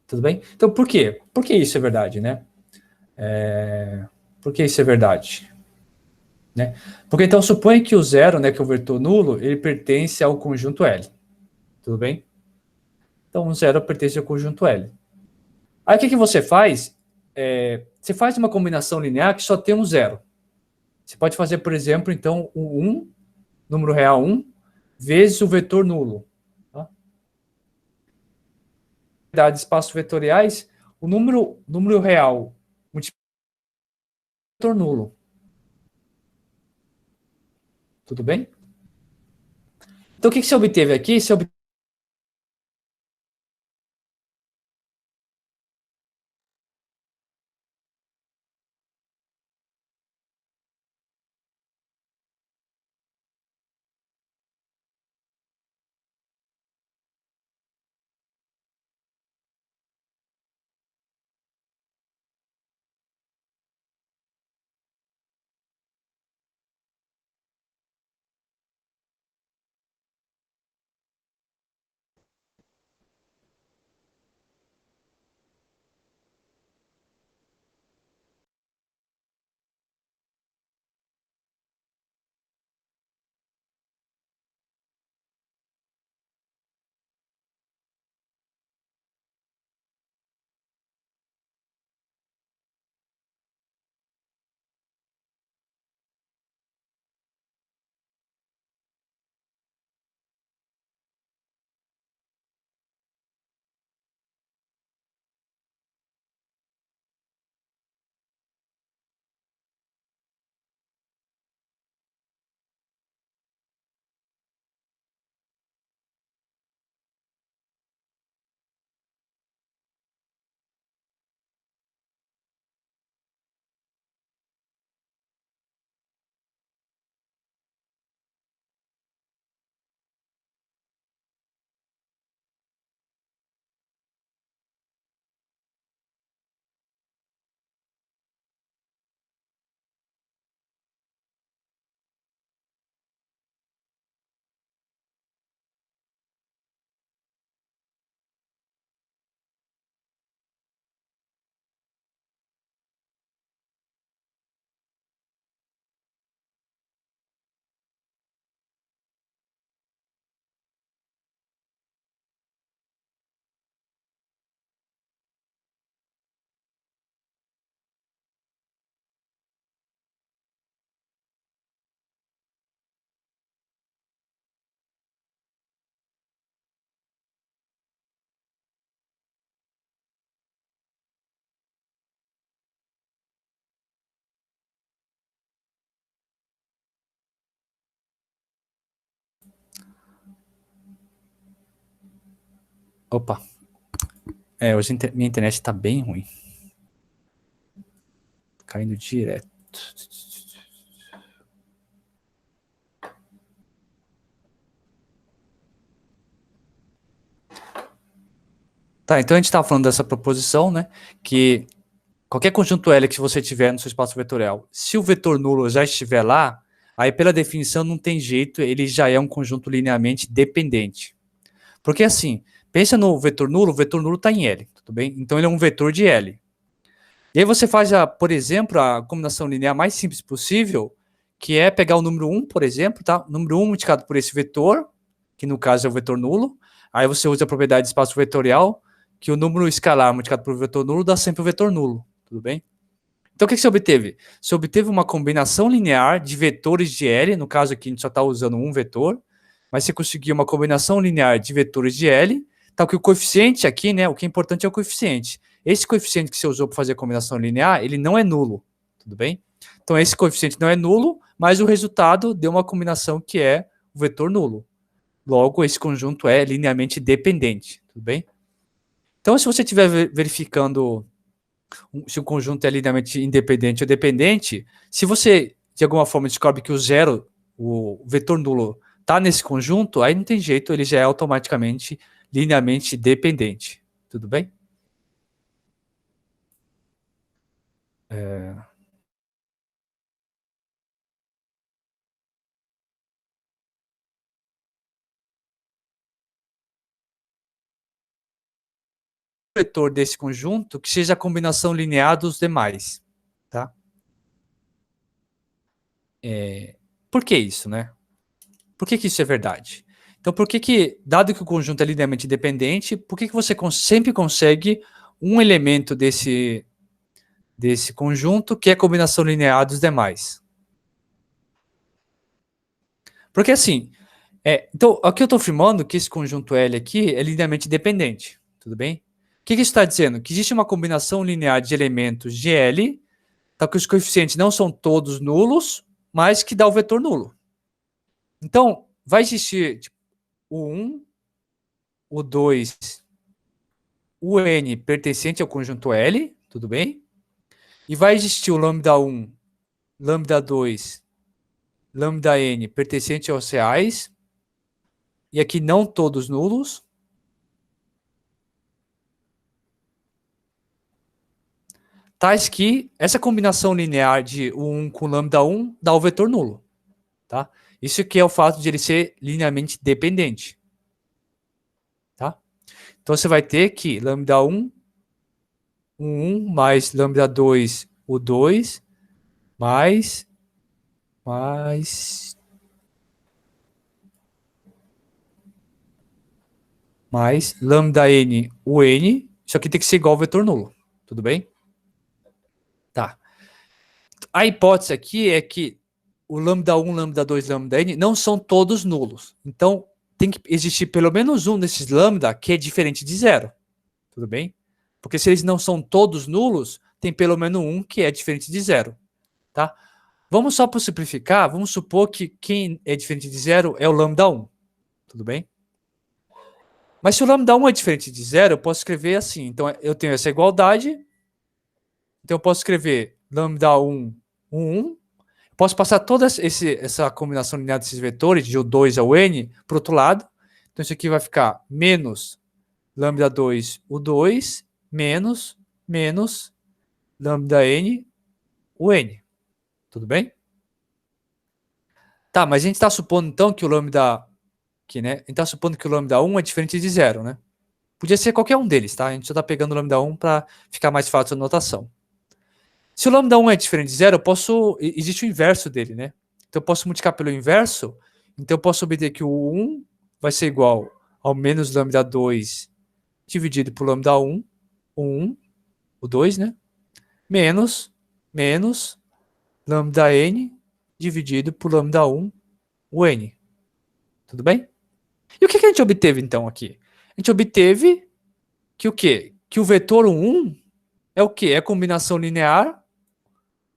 Tudo bem? Então, por quê? Por que isso é verdade, né? Por que isso é verdade? Né? Porque então supõe que o zero, né, que é o vetor nulo, ele pertence ao conjunto L. Tudo bem? Então, o zero pertence ao conjunto L. Aí o que você faz? Você faz uma combinação linear que só tem um zero. Você pode fazer, por exemplo, então, o 1, número real 1, vezes o vetor nulo. Tá? De espaços vetoriais, o número real multiplicado pelo vetor nulo. Tudo bem? Então, o que você obteve aqui? Você obteve Opa. Hoje minha internet está bem ruim. Caindo direto. Tá, então a gente estava falando dessa proposição, né? Que qualquer conjunto L que você tiver no seu espaço vetorial, se o vetor nulo já estiver lá, aí pela definição não tem jeito, ele já é um conjunto linearmente dependente. Porque assim, pensa no vetor nulo, o vetor nulo está em L, tudo bem? Então ele é um vetor de L. E aí você faz, por exemplo, a combinação linear mais simples possível, que é pegar o número 1, por exemplo, tá? O número 1 multiplicado por esse vetor, que no caso é o vetor nulo, aí você usa a propriedade de espaço vetorial, que o número escalar multiplicado por vetor nulo dá sempre o vetor nulo, tudo bem? Então o que você obteve? Você obteve uma combinação linear de vetores de L, no caso aqui a gente só está usando um vetor, mas você conseguiu uma combinação linear de vetores de L, tal que o coeficiente aqui, né, o que é importante é o coeficiente. Esse coeficiente que você usou para fazer a combinação linear, ele não é nulo, tudo bem? Então, esse coeficiente não é nulo, mas o resultado deu uma combinação que é o vetor nulo. Logo, esse conjunto é linearmente dependente, tudo bem? Então, se você estiver verificando se o conjunto é linearmente independente ou dependente, se você, de alguma forma, descobre que o zero, o vetor nulo, está nesse conjunto, aí não tem jeito, ele já é automaticamente linearmente dependente, tudo bem? Vetor desse conjunto que seja a combinação linear dos demais, tá? Por que isso, né? Por que isso é verdade? Então, dado que o conjunto é linearmente dependente, por que você sempre consegue um elemento desse conjunto que é a combinação linear dos demais? Porque assim, então, aqui eu estou afirmando que esse conjunto L aqui é linearmente dependente, tudo bem? O que isso está dizendo? Que existe uma combinação linear de elementos de L, tá, que os coeficientes não são todos nulos, mas que dá o vetor nulo. Então, vai existir tipo, o 1, o 2, o N pertencente ao conjunto L, tudo bem? E vai existir o lambda 1, lambda 2, lambda N pertencente aos reais, e aqui não todos nulos. Tais que essa combinação linear de o 1 com lambda 1 dá o vetor nulo. Tá? Isso que é o fato de ele ser linearmente dependente. Tá? Então você vai ter que lambda 1, o 1 mais lambda 2, o 2, mais lambda n, o n, isso aqui tem que ser igual ao vetor nulo. Tudo bem? Tá. A hipótese aqui é que o lambda 1, lambda 2, lambda n não são todos nulos. Então, tem que existir pelo menos um desses lambda que é diferente de zero. Tudo bem? Porque se eles não são todos nulos, tem pelo menos um que é diferente de zero. Tá? Vamos só para simplificar, vamos supor que quem é diferente de zero é o lambda 1. Tudo bem? Mas se o lambda 1 é diferente de zero, eu posso escrever assim. Então, eu tenho essa igualdade. Então, eu posso escrever lambda 1, 1. Posso passar toda essa combinação linear desses vetores, de O2 ao N, para o outro lado. Então, isso aqui vai ficar menos lambda 2, o 2, menos lambda N, o N. Tudo bem? Tá, mas a gente está supondo, então, que o lambda... né? A gente está supondo que o lambda 1 é diferente de zero, né? Podia ser qualquer um deles, tá? A gente só está pegando o lambda 1 para ficar mais fácil a notação. Se o lambda 1 é diferente de zero, existe o inverso dele, né? Então eu posso multiplicar pelo inverso, então eu posso obter que o 1 vai ser igual ao menos lambda 2 dividido por lambda 1, o 1, o 2, né? Menos lambda n dividido por lambda 1, o n. Tudo bem? E o que a gente obteve então aqui? A gente obteve que o quê? Que o vetor 1 é o quê? É a combinação linear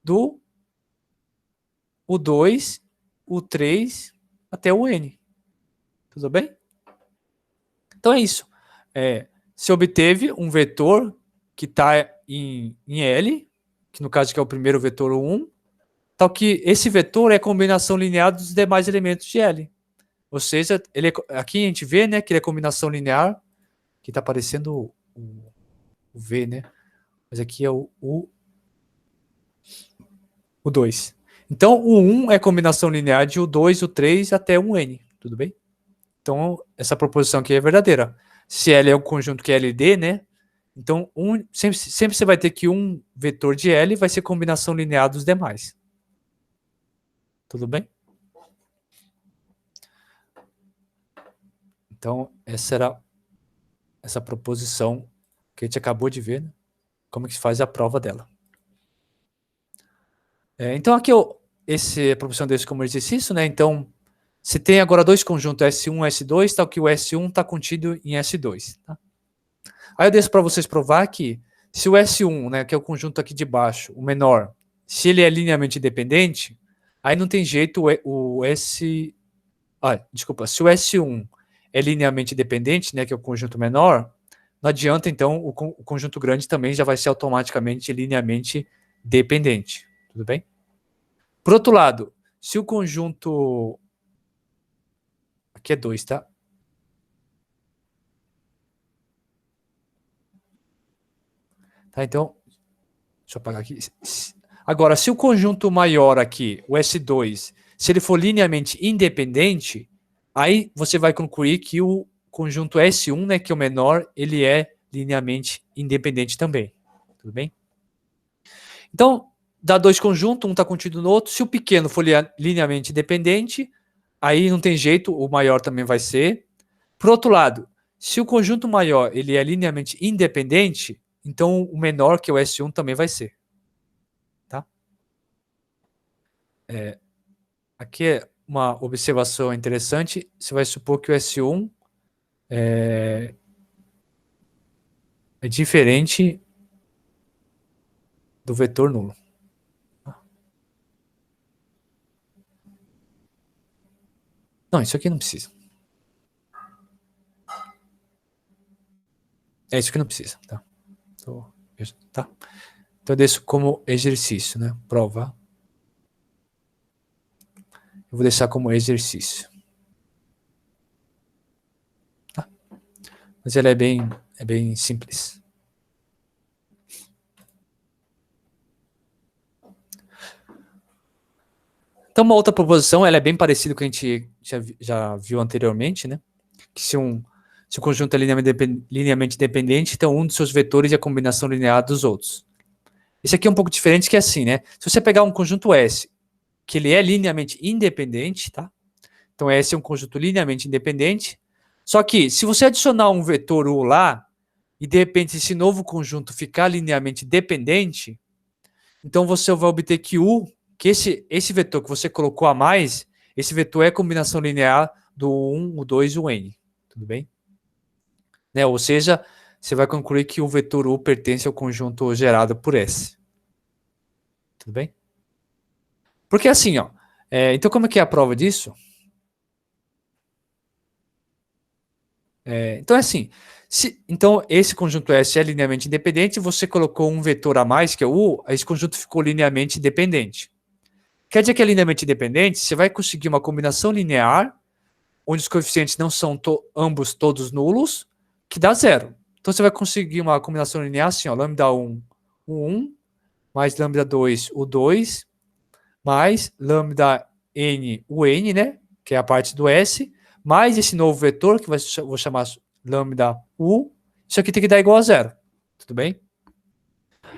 do o 2, o 3 até o n. Tudo bem? Então é isso. Se obteve um vetor que está em L, que no caso que é o primeiro vetor 1, tal que esse vetor é a combinação linear dos demais elementos de L. Ou seja, aqui a gente vê, né, que ele é combinação linear, que está aparecendo o V, né? Mas aqui é o 2. Então, o 1 é combinação linear de o 2, o 3 até o n. Tudo bem? Então, essa proposição aqui é verdadeira. Se L é um conjunto que é LD, né? Então, sempre você vai ter que um vetor de L vai ser combinação linear dos demais. Tudo bem? Então, essa era essa proposição que a gente acabou de ver, né? Como é que se faz a prova dela. Então, aqui a proposição desse como exercício, né? Então, se tem agora dois conjuntos S1 e S2, tal que o S1 está contido em S2. Tá? Aí eu deixo para vocês provar que se o S1, né, que é o conjunto aqui de baixo, o menor, se ele é linearmente dependente, aí não tem jeito o S... desculpa, se o S1 é linearmente dependente, né, que é o conjunto menor, não adianta, então, o conjunto grande também já vai ser automaticamente linearmente dependente. Tudo bem? Por outro lado, se o conjunto... Aqui é 2, tá? Tá, então, deixa eu apagar aqui. Agora, se o conjunto maior aqui, o S2, se ele for linearmente independente, aí você vai concluir que o conjunto S1, né, que é o menor, ele é linearmente independente também. Tudo bem? Então, dá dois conjuntos, um está contido no outro. Se o pequeno for linearmente independente, aí não tem jeito, o maior também vai ser. Por outro lado, se o conjunto maior ele é linearmente independente, então o menor, que é o S1, também vai ser. Tá? Aqui é uma observação interessante. Você vai supor que o S1 é diferente do vetor nulo. Não, isso aqui não precisa. É isso que não precisa, tá? Tá? Então eu deixo como exercício, né? Prova. Eu vou deixar como exercício. Tá? Mas ela é bem simples. Então, uma outra proposição, ela é bem parecida com o que a gente já viu anteriormente, né? Que se o conjunto é linearmente dependente, então um dos seus vetores é a combinação linear dos outros. Esse aqui é um pouco diferente, que é assim, né? Se você pegar um conjunto S, que ele é linearmente independente, tá? Então, S é um conjunto linearmente independente. Só que, se você adicionar um vetor U lá, e de repente esse novo conjunto ficar linearmente dependente, então você vai obter que U, que esse vetor que você colocou a mais, esse vetor é a combinação linear do 1, o 2 e o N. Tudo bem? Né? Ou seja, você vai concluir que o vetor U pertence ao conjunto gerado por S. Tudo bem? Porque assim, ó, então como é que é a prova disso? Então é assim, então esse conjunto S é linearmente independente, você colocou um vetor a mais, que é o U, esse conjunto ficou linearmente dependente. Quer dizer que é linearmente independente, você vai conseguir uma combinação linear, onde os coeficientes não são ambos todos nulos, que dá zero. Então você vai conseguir uma combinação linear assim, ó, lambda 1, o 1, mais lambda 2, o 2, mais lambda n, o n, né, que é a parte do S, mais esse novo vetor, que vou chamar lambda u, isso aqui tem que dar igual a zero. Tudo bem?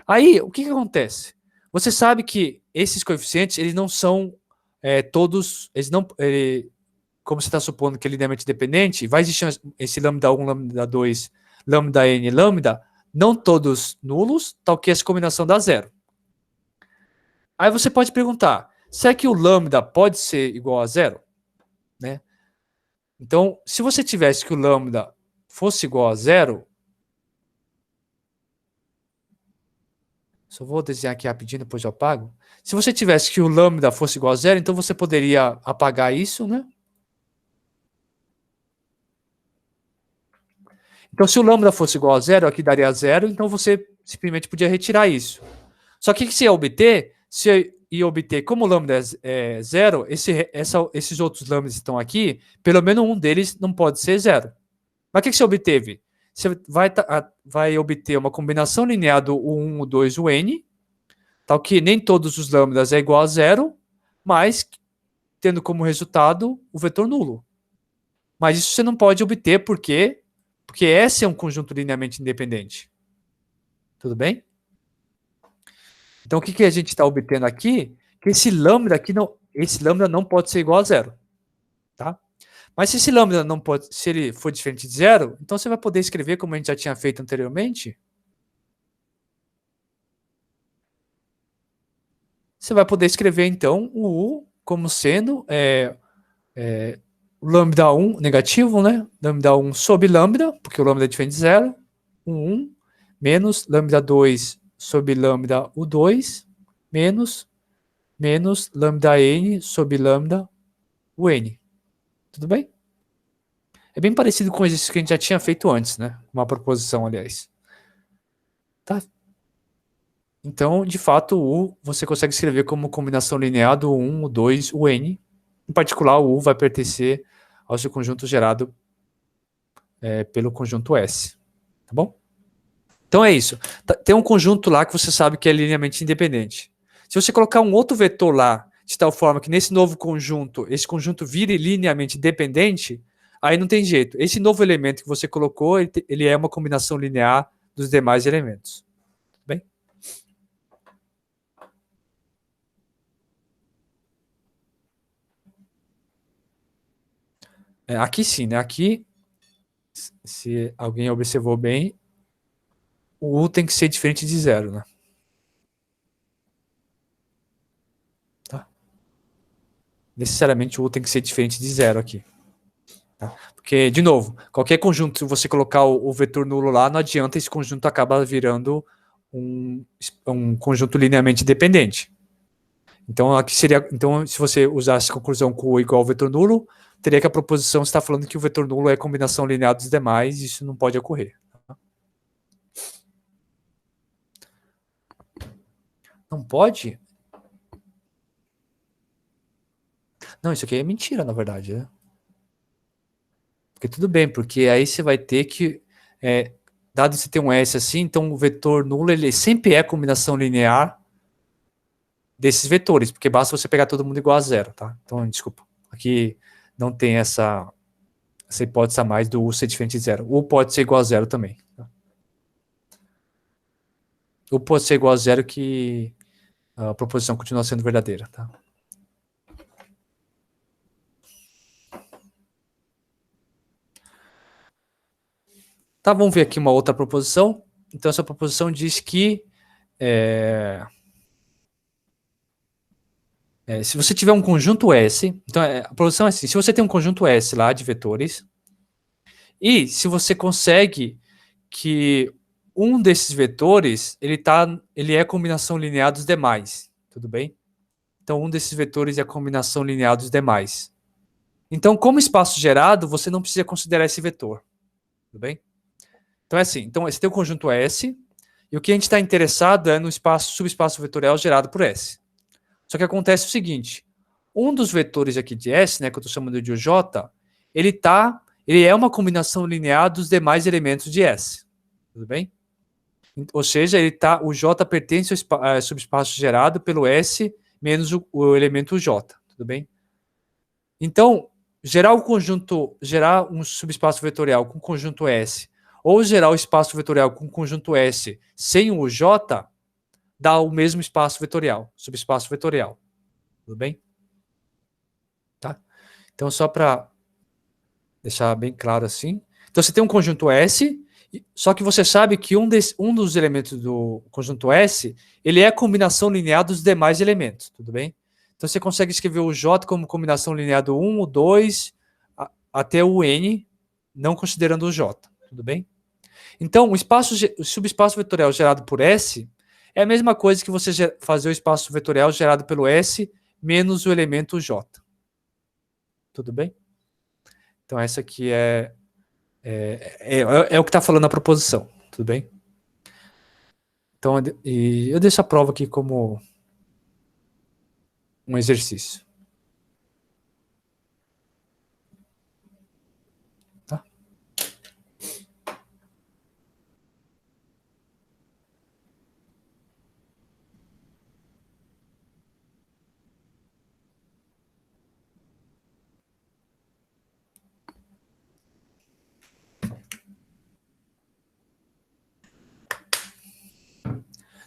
Aí, o que acontece? Você sabe que esses coeficientes, eles não são todos, eles não, como você está supondo que é linearmente dependente, vai existir esse lambda 1, lambda 2, lambda n, lambda, não todos nulos, tal que essa combinação dá zero. Aí você pode perguntar, será que o lambda pode ser igual a zero? Né? Então, se você tivesse que o lambda fosse igual a zero, só vou desenhar aqui rapidinho, depois eu apago. Se você tivesse que o lambda fosse igual a zero, então você poderia apagar isso, né? Então, se o lambda fosse igual a zero, aqui daria zero, então você simplesmente podia retirar isso. Só que o que você ia obter? Você ia obter, como o lambda é zero, esses outros lambdas que estão aqui, pelo menos um deles não pode ser zero. Mas o que você obteve? Você vai obter uma combinação linear do 1, o 2 e o n, tal que nem todos os lambdas é igual a zero, mas tendo como resultado o vetor nulo. Mas isso você não pode obter porque S é um conjunto linearmente independente. Tudo bem? Então, o que a gente está obtendo aqui? Que esse lambda aqui não pode ser igual a zero. Tá? Mas se esse lambda não pode, se ele for diferente de zero, então você vai poder escrever como a gente já tinha feito anteriormente. Você vai poder escrever, então, o U como sendo lambda 1 negativo, né? Lambda 1 sobre lambda, porque o lambda é diferente de zero, o 1, menos lambda 2 sobre lambda o 2, menos lambda n sobre lambda o n. Tudo bem? É bem parecido com isso que a gente já tinha feito antes, né? Uma proposição, aliás. Tá? Então, de fato, o U você consegue escrever como combinação linear do 1, o 2, o n. Em particular, o U vai pertencer ao seu conjunto gerado pelo conjunto S. Tá bom? Então é isso. Tem um conjunto lá que você sabe que é linearmente independente. Se você colocar um outro vetor lá, de tal forma que nesse novo conjunto, esse conjunto vire linearmente dependente, aí não tem jeito. Esse novo elemento que você colocou, ele é uma combinação linear dos demais elementos. Tudo bem? Aqui sim, né? Aqui, se alguém observou bem, o U tem que ser diferente de zero, né? Tá? Necessariamente o U tem que ser diferente de zero aqui. Tá? Porque, de novo, qualquer conjunto, se você colocar o vetor nulo lá, não adianta, esse conjunto acaba virando um conjunto linearmente dependente. Então, aqui seria. Então, se você usasse a conclusão com U igual ao vetor nulo, teria que a proposição está falando que o vetor nulo é a combinação linear dos demais, e isso não pode ocorrer. Não pode? Não, isso aqui é mentira, na verdade, né? Porque tudo bem, porque aí você vai ter que. Dado que você tem um S assim, então o vetor nulo ele sempre é a combinação linear desses vetores, porque basta você pegar todo mundo igual a zero, tá? Então, desculpa. Aqui não tem essa hipótese a mais do U ser diferente de zero. U pode ser igual a zero também. Tá? U pode ser igual a zero que a proposição continua sendo verdadeira, tá? Tá, vamos ver aqui uma outra proposição. Então, essa proposição diz que se você tiver um conjunto S, então a proposição é assim, se você tem um conjunto S lá de vetores, e se você consegue que um desses vetores, ele é a combinação linear dos demais, tudo bem? Então, um desses vetores é a combinação linear dos demais. Então, como espaço gerado, você não precisa considerar esse vetor, tudo bem? Então, é assim, então você tem o conjunto S, e o que a gente está interessado é no subespaço vetorial gerado por S. Só que acontece o seguinte, um dos vetores aqui de S, né, que eu estou chamando de J, ele é uma combinação linear dos demais elementos de S. Tudo bem? Ou seja, o J pertence ao subespaço gerado pelo S menos o elemento J. Tudo bem? Então, gerar um subespaço vetorial com conjunto S, ou gerar o espaço vetorial com conjunto S sem o J, dá o mesmo espaço vetorial, subespaço vetorial. Tudo bem? Tá? Então, só para deixar bem claro assim. Então, você tem um conjunto S, só que você sabe que um dos elementos do conjunto S, ele é a combinação linear dos demais elementos, tudo bem? Então, você consegue escrever o J como combinação linear do 1, o 2, até o N, não considerando o J, tudo bem? Então, o subespaço vetorial gerado por S é a mesma coisa que você fazer o espaço vetorial gerado pelo S menos o elemento J. Tudo bem? Então, essa aqui é o que está falando a proposição, tudo bem? Então, eu deixo a prova aqui como um exercício. Tá?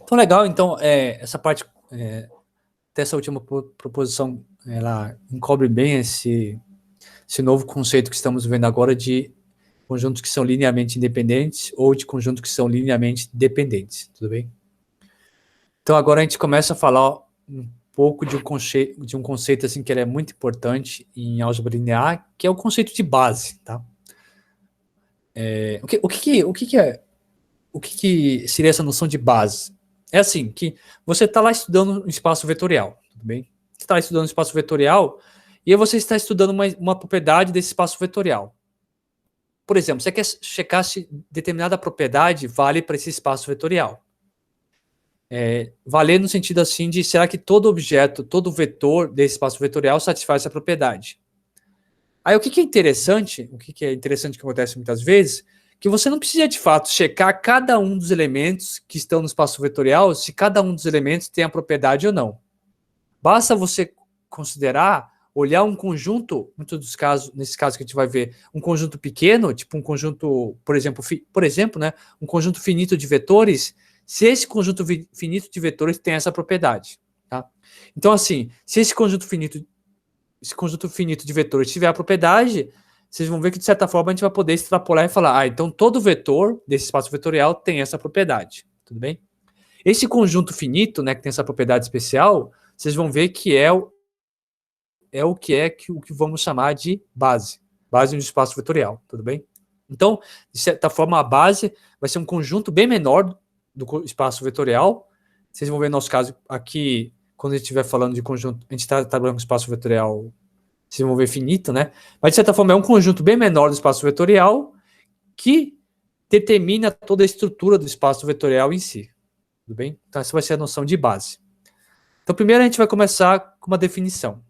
Então, legal. Então, essa parte, dessa última proposição, ela encobre bem esse novo conceito que estamos vendo agora de conjuntos que são linearmente independentes ou de conjuntos que são linearmente dependentes, tudo bem? Então, agora a gente começa a falar um pouco de um conceito assim, que é muito importante em álgebra linear, que é o conceito de base, tá? O que seria essa noção de base? é assim, que você está lá estudando um espaço vetorial, tudo bem? Você está estudando um espaço vetorial e aí você está estudando uma propriedade desse espaço vetorial. Por exemplo, você quer checar se determinada propriedade vale para esse espaço vetorial. Valer no sentido assim de será que todo objeto, todo vetor desse espaço vetorial satisfaz essa propriedade. Aí o que é interessante, que acontece muitas vezes, que você não precisa de fato checar cada um dos elementos que estão no espaço vetorial, se cada um dos elementos tem a propriedade ou não. Basta você considerar, olhar um conjunto, muitos dos casos, nesse caso que a gente vai ver, um conjunto pequeno, tipo um conjunto, por exemplo, né, um conjunto finito de vetores, se esse conjunto finito de vetores tem essa propriedade, tá? Então, assim, se esse conjunto finito de vetores tiver a propriedade, vocês vão ver que, de certa forma, a gente vai poder extrapolar e falar, então todo vetor desse espaço vetorial tem essa propriedade, tudo bem? Esse conjunto finito, né, que tem essa propriedade especial, vocês vão ver que é o que vamos chamar de base do espaço vetorial, tudo bem? Então, de certa forma, a base vai ser um conjunto bem menor do espaço vetorial. Vocês vão ver no nosso caso aqui, quando a gente estiver falando de conjunto, a gente está trabalhando com espaço vetorial, vocês vão ver finito, né? Mas, de certa forma, é um conjunto bem menor do espaço vetorial que determina toda a estrutura do espaço vetorial em si, tudo bem? Então, essa vai ser a noção de base. Então, primeiro a gente vai começar com uma definição.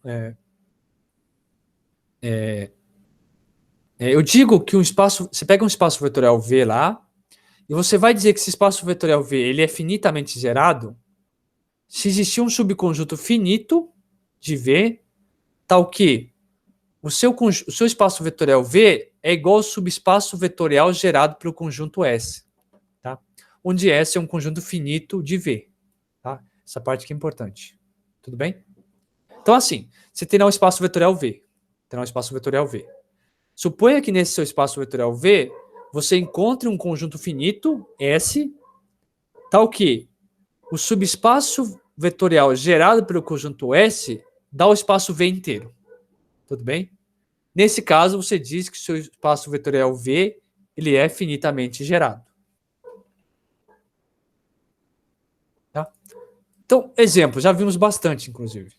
Eu digo que você pega um espaço vetorial V lá, e você vai dizer que esse espaço vetorial V ele é finitamente gerado se existir um subconjunto finito de V, tal que o seu espaço vetorial V é igual ao subespaço vetorial gerado pelo conjunto S, tá? Onde S é um conjunto finito de V. Tá? Essa parte aqui é importante. Tudo bem? Então, assim, você terá um espaço vetorial V. Suponha que nesse seu espaço vetorial V, você encontre um conjunto finito, S, tal que o subespaço vetorial gerado pelo conjunto S dá o espaço V inteiro. Tudo bem? Nesse caso, você diz que o seu espaço vetorial V ele é finitamente gerado. Tá? Então, exemplo, já vimos bastante, inclusive.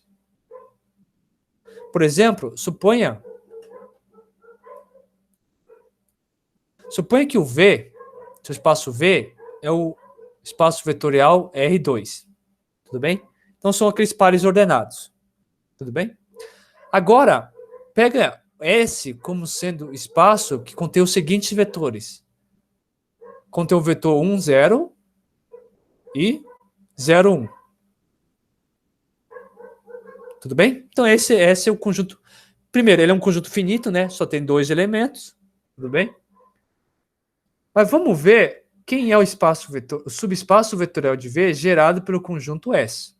Por exemplo, suponha que o V, seu espaço V, é o espaço vetorial R2. Tudo bem? Então, são aqueles pares ordenados. Tudo bem? Agora, pega S como sendo espaço que contém os seguintes vetores. Contém o vetor 1, 0 e 0, 1. Tudo bem? Então, esse é o conjunto. Primeiro, ele é um conjunto finito, né? Só tem 2 elementos. Tudo bem? Mas vamos ver quem é o subespaço vetorial de V gerado pelo conjunto S.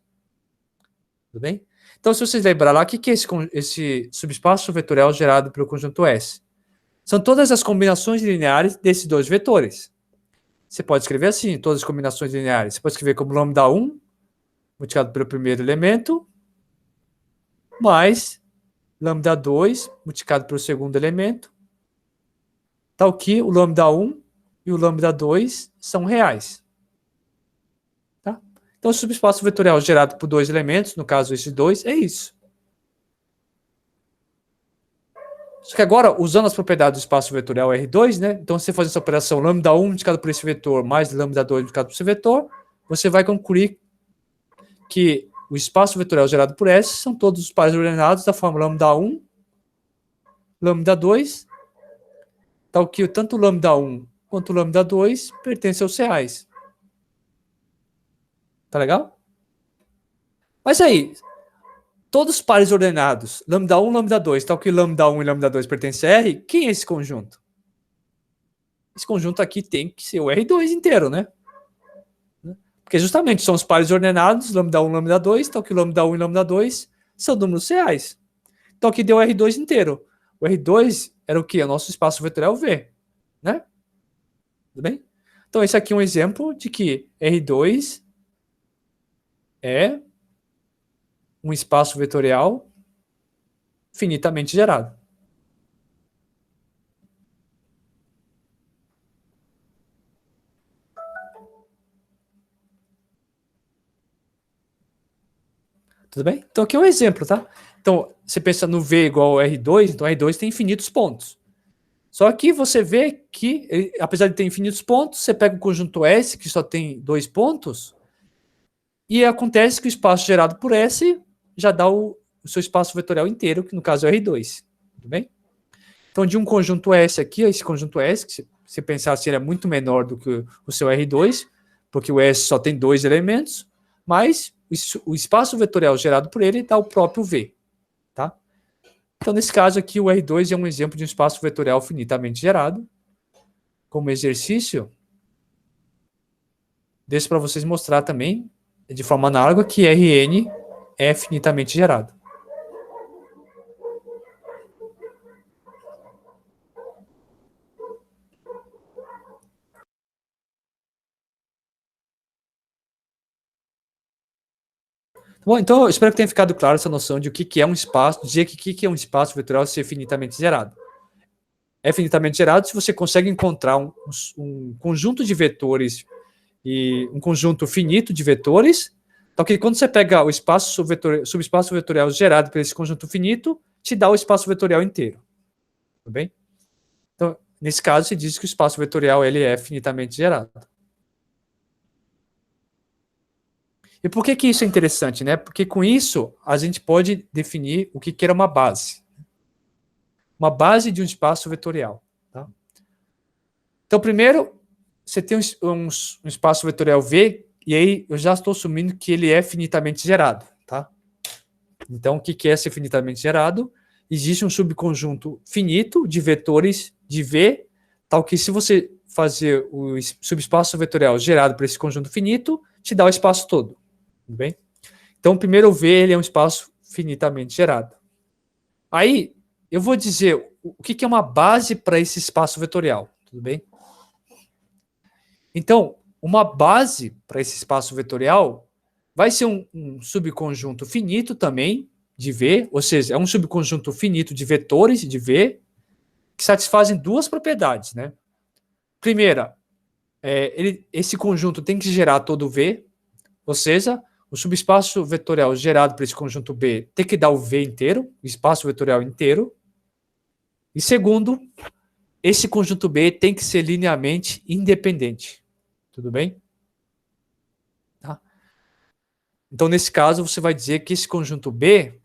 Tudo bem? Então, se vocês lembrar lá, o que é esse subespaço vetorial gerado pelo conjunto S? São todas as combinações lineares desses dois vetores. Você pode escrever assim, todas as combinações lineares. Você pode escrever como lambda 1, multiplicado pelo primeiro elemento, mais lambda 2, multiplicado pelo segundo elemento, tal que o lambda 1 e o lambda 2 são reais. Tá? Então, o subespaço vetorial gerado por dois elementos, no caso esses dois, é isso. Só que agora, usando as propriedades do espaço vetorial R2, né? Então, você faz essa operação lambda 1 multiplicado por esse vetor mais lambda 2 multiplicado por esse vetor, você vai concluir que o espaço vetorial gerado por S são todos os pares ordenados da forma lambda 1, lambda 2, tal que tanto o lambda 1 quanto o lambda 2 pertencem aos reais. Tá legal? Mas aí, todos os pares ordenados, lambda 1, lambda 2, tal que lambda 1 e lambda 2 pertencem a R, quem é esse conjunto? Esse conjunto aqui tem que ser o R2 inteiro, né? Porque justamente são os pares ordenados, lambda 1, lambda 2, tal que lambda 1 e lambda 2 são números reais. Então aqui deu o R2 inteiro. O R2 era o quê? O nosso espaço vetorial V, né? Tudo bem? Então esse aqui é um exemplo de que R2 é um espaço vetorial finitamente gerado. Tudo bem? Então aqui é um exemplo, tá? Então, você pensa no V igual ao R2, então R2 tem infinitos pontos. Só que você vê que, apesar de ter infinitos pontos, você pega o conjunto S, que só tem 2 pontos, e acontece que o espaço gerado por S já dá o seu espaço vetorial inteiro, que no caso é o R2. Tudo bem? Então, de um conjunto S aqui, esse conjunto S, que se você pensar assim, ele é muito menor do que o seu R2, porque o S só tem 2 elementos, mas o espaço vetorial gerado por ele dá o próprio V. Tá? Então, nesse caso aqui, o R2 é um exemplo de um espaço vetorial finitamente gerado. Como exercício, deixo para vocês mostrar também, de forma análoga, que Rn é finitamente gerado. Bom, então eu espero que tenha ficado claro essa noção de o que é um espaço, dizer que o que é um espaço vetorial ser finitamente gerado. É finitamente gerado se você consegue encontrar um conjunto de vetores e um conjunto finito de vetores, então que quando você pega o espaço subespaço vetorial gerado por esse conjunto finito, te dá o espaço vetorial inteiro. Tudo bem? Então, nesse caso, se diz que o espaço vetorial ele é finitamente gerado. E por que isso é interessante, né? Porque com isso a gente pode definir o que era uma base. Uma base de um espaço vetorial. Tá? Então, primeiro, você tem um espaço vetorial V, e aí eu já estou assumindo que ele é finitamente gerado. Tá? Então, o que é ser finitamente gerado? Existe um subconjunto finito de vetores de V, tal que se você fazer o subespaço vetorial gerado por esse conjunto finito, te dá o espaço todo. Tudo bem? Então, o primeiro V ele é um espaço finitamente gerado. Aí, eu vou dizer o que é uma base para esse espaço vetorial. Tudo bem? Então, uma base para esse espaço vetorial vai ser um subconjunto finito também de V, ou seja, é um subconjunto finito de vetores de V que satisfazem duas propriedades, né? Primeira, esse conjunto tem que gerar todo V, ou seja, o subespaço vetorial gerado por esse conjunto B tem que dar o V inteiro, o espaço vetorial inteiro. E segundo, esse conjunto B tem que ser linearmente independente. Tudo bem? Tá? Então, nesse caso, você vai dizer que esse conjunto B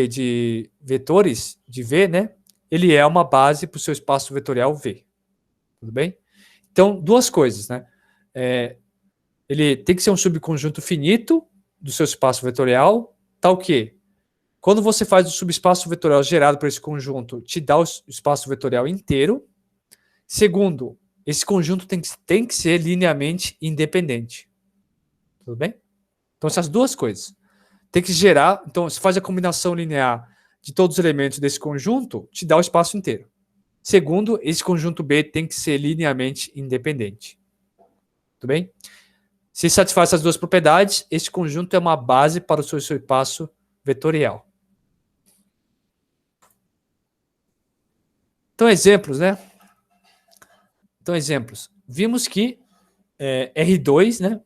de vetores, de V, né? Ele é uma base para o seu espaço vetorial V. Tudo bem? Então, duas coisas, né? Ele tem que ser um subconjunto finito do seu espaço vetorial, tal que, quando você faz o subespaço vetorial gerado por esse conjunto, te dá o espaço vetorial inteiro. Segundo, esse conjunto tem que ser linearmente independente. Tudo bem? Então, essas duas coisas. Tem que gerar, então, se faz a combinação linear de todos os elementos desse conjunto, te dá o espaço inteiro. Segundo, esse conjunto B tem que ser linearmente independente. Tudo bem? Se satisfaz essas duas propriedades, esse conjunto é uma base para o seu espaço vetorial. Então, exemplos, né? Então, exemplos. Vimos que R2, né?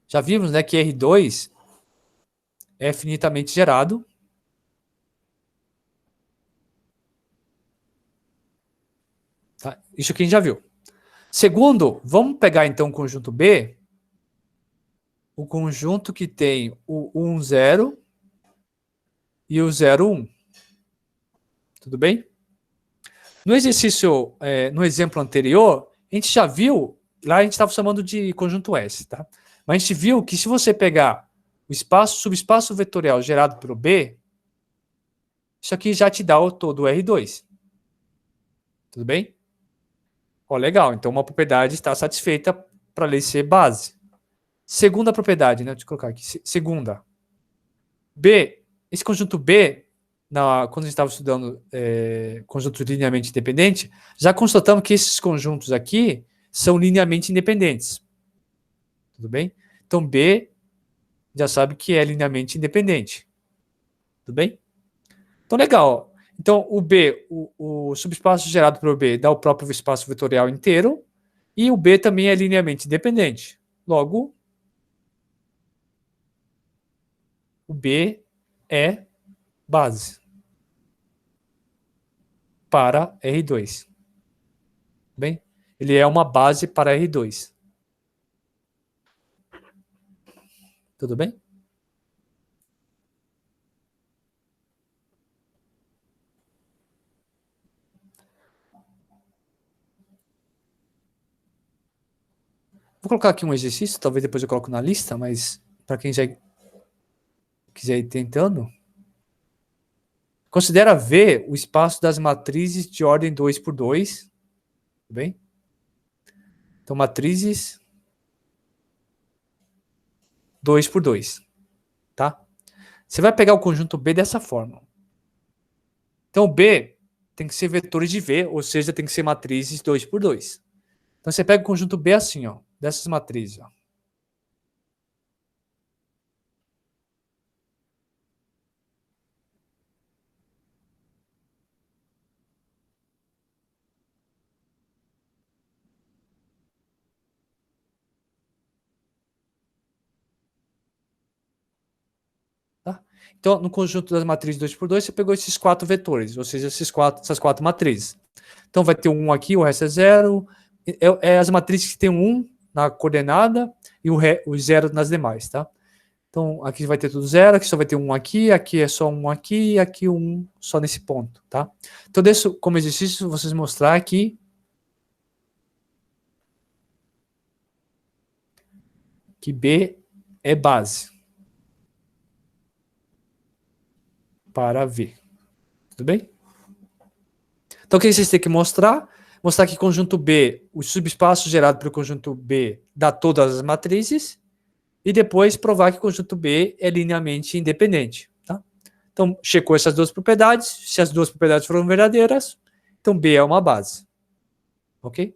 Já vimos, né, que R2 é finitamente gerado. Tá? Isso aqui a gente já viu. Segundo, vamos pegar então o conjunto B, o conjunto que tem o 1, 0 e o 0, 1. Tudo bem? No exercício, no exemplo anterior, a gente já viu, lá a gente estava chamando de conjunto S, tá? Mas a gente viu que se você pegar o subespaço vetorial gerado pelo B, isso aqui já te dá o todo o R2. Tudo bem? Ó, legal, então uma propriedade está satisfeita para a lei ser base. Segunda propriedade, né? Deixa eu colocar aqui. Segunda. B, esse conjunto B, quando a gente estava estudando conjuntos linearmente independentes, já constatamos que esses conjuntos aqui são linearmente independentes. Tudo bem? Então, B já sabe que é linearmente independente. Tudo bem? Então, legal. Então, o B, o subespaço gerado pelo B dá o próprio espaço vetorial inteiro, e o B também é linearmente independente. Logo, o B é base para R2. Bem, ele é uma base para R2. Tudo bem? Vou colocar aqui um exercício, talvez depois eu coloco na lista, mas para quem já quiser ir tentando, considera V o espaço das matrizes de ordem 2 por 2, tudo bem? Então, matrizes 2 por 2, tá? Você vai pegar o conjunto B dessa forma. Então, B tem que ser vetores de V, ou seja, tem que ser matrizes 2 por 2. Então, você pega o conjunto B assim, ó, dessas matrizes, ó. Tá? Então, no conjunto das matrizes 2 por 2, você pegou esses 4 vetores, ou seja, essas 4 matrizes. Então, vai ter um 1 aqui, o resto é 0. É as matrizes que tem um 1 na coordenada e o 0 nas demais, tá? Então, aqui vai ter tudo 0, aqui só vai ter um aqui é só um aqui, e aqui um só nesse ponto, tá? Então, deixo como exercício vocês mostrar aqui que B é base para V. Tudo bem? Então, o que vocês têm que mostrar? Mostrar que conjunto B, o subespaço gerado pelo conjunto B dá todas as matrizes, e depois provar que o conjunto B é linearmente independente. Tá? Então, checou essas duas propriedades, se as duas propriedades foram verdadeiras, então B é uma base. Ok?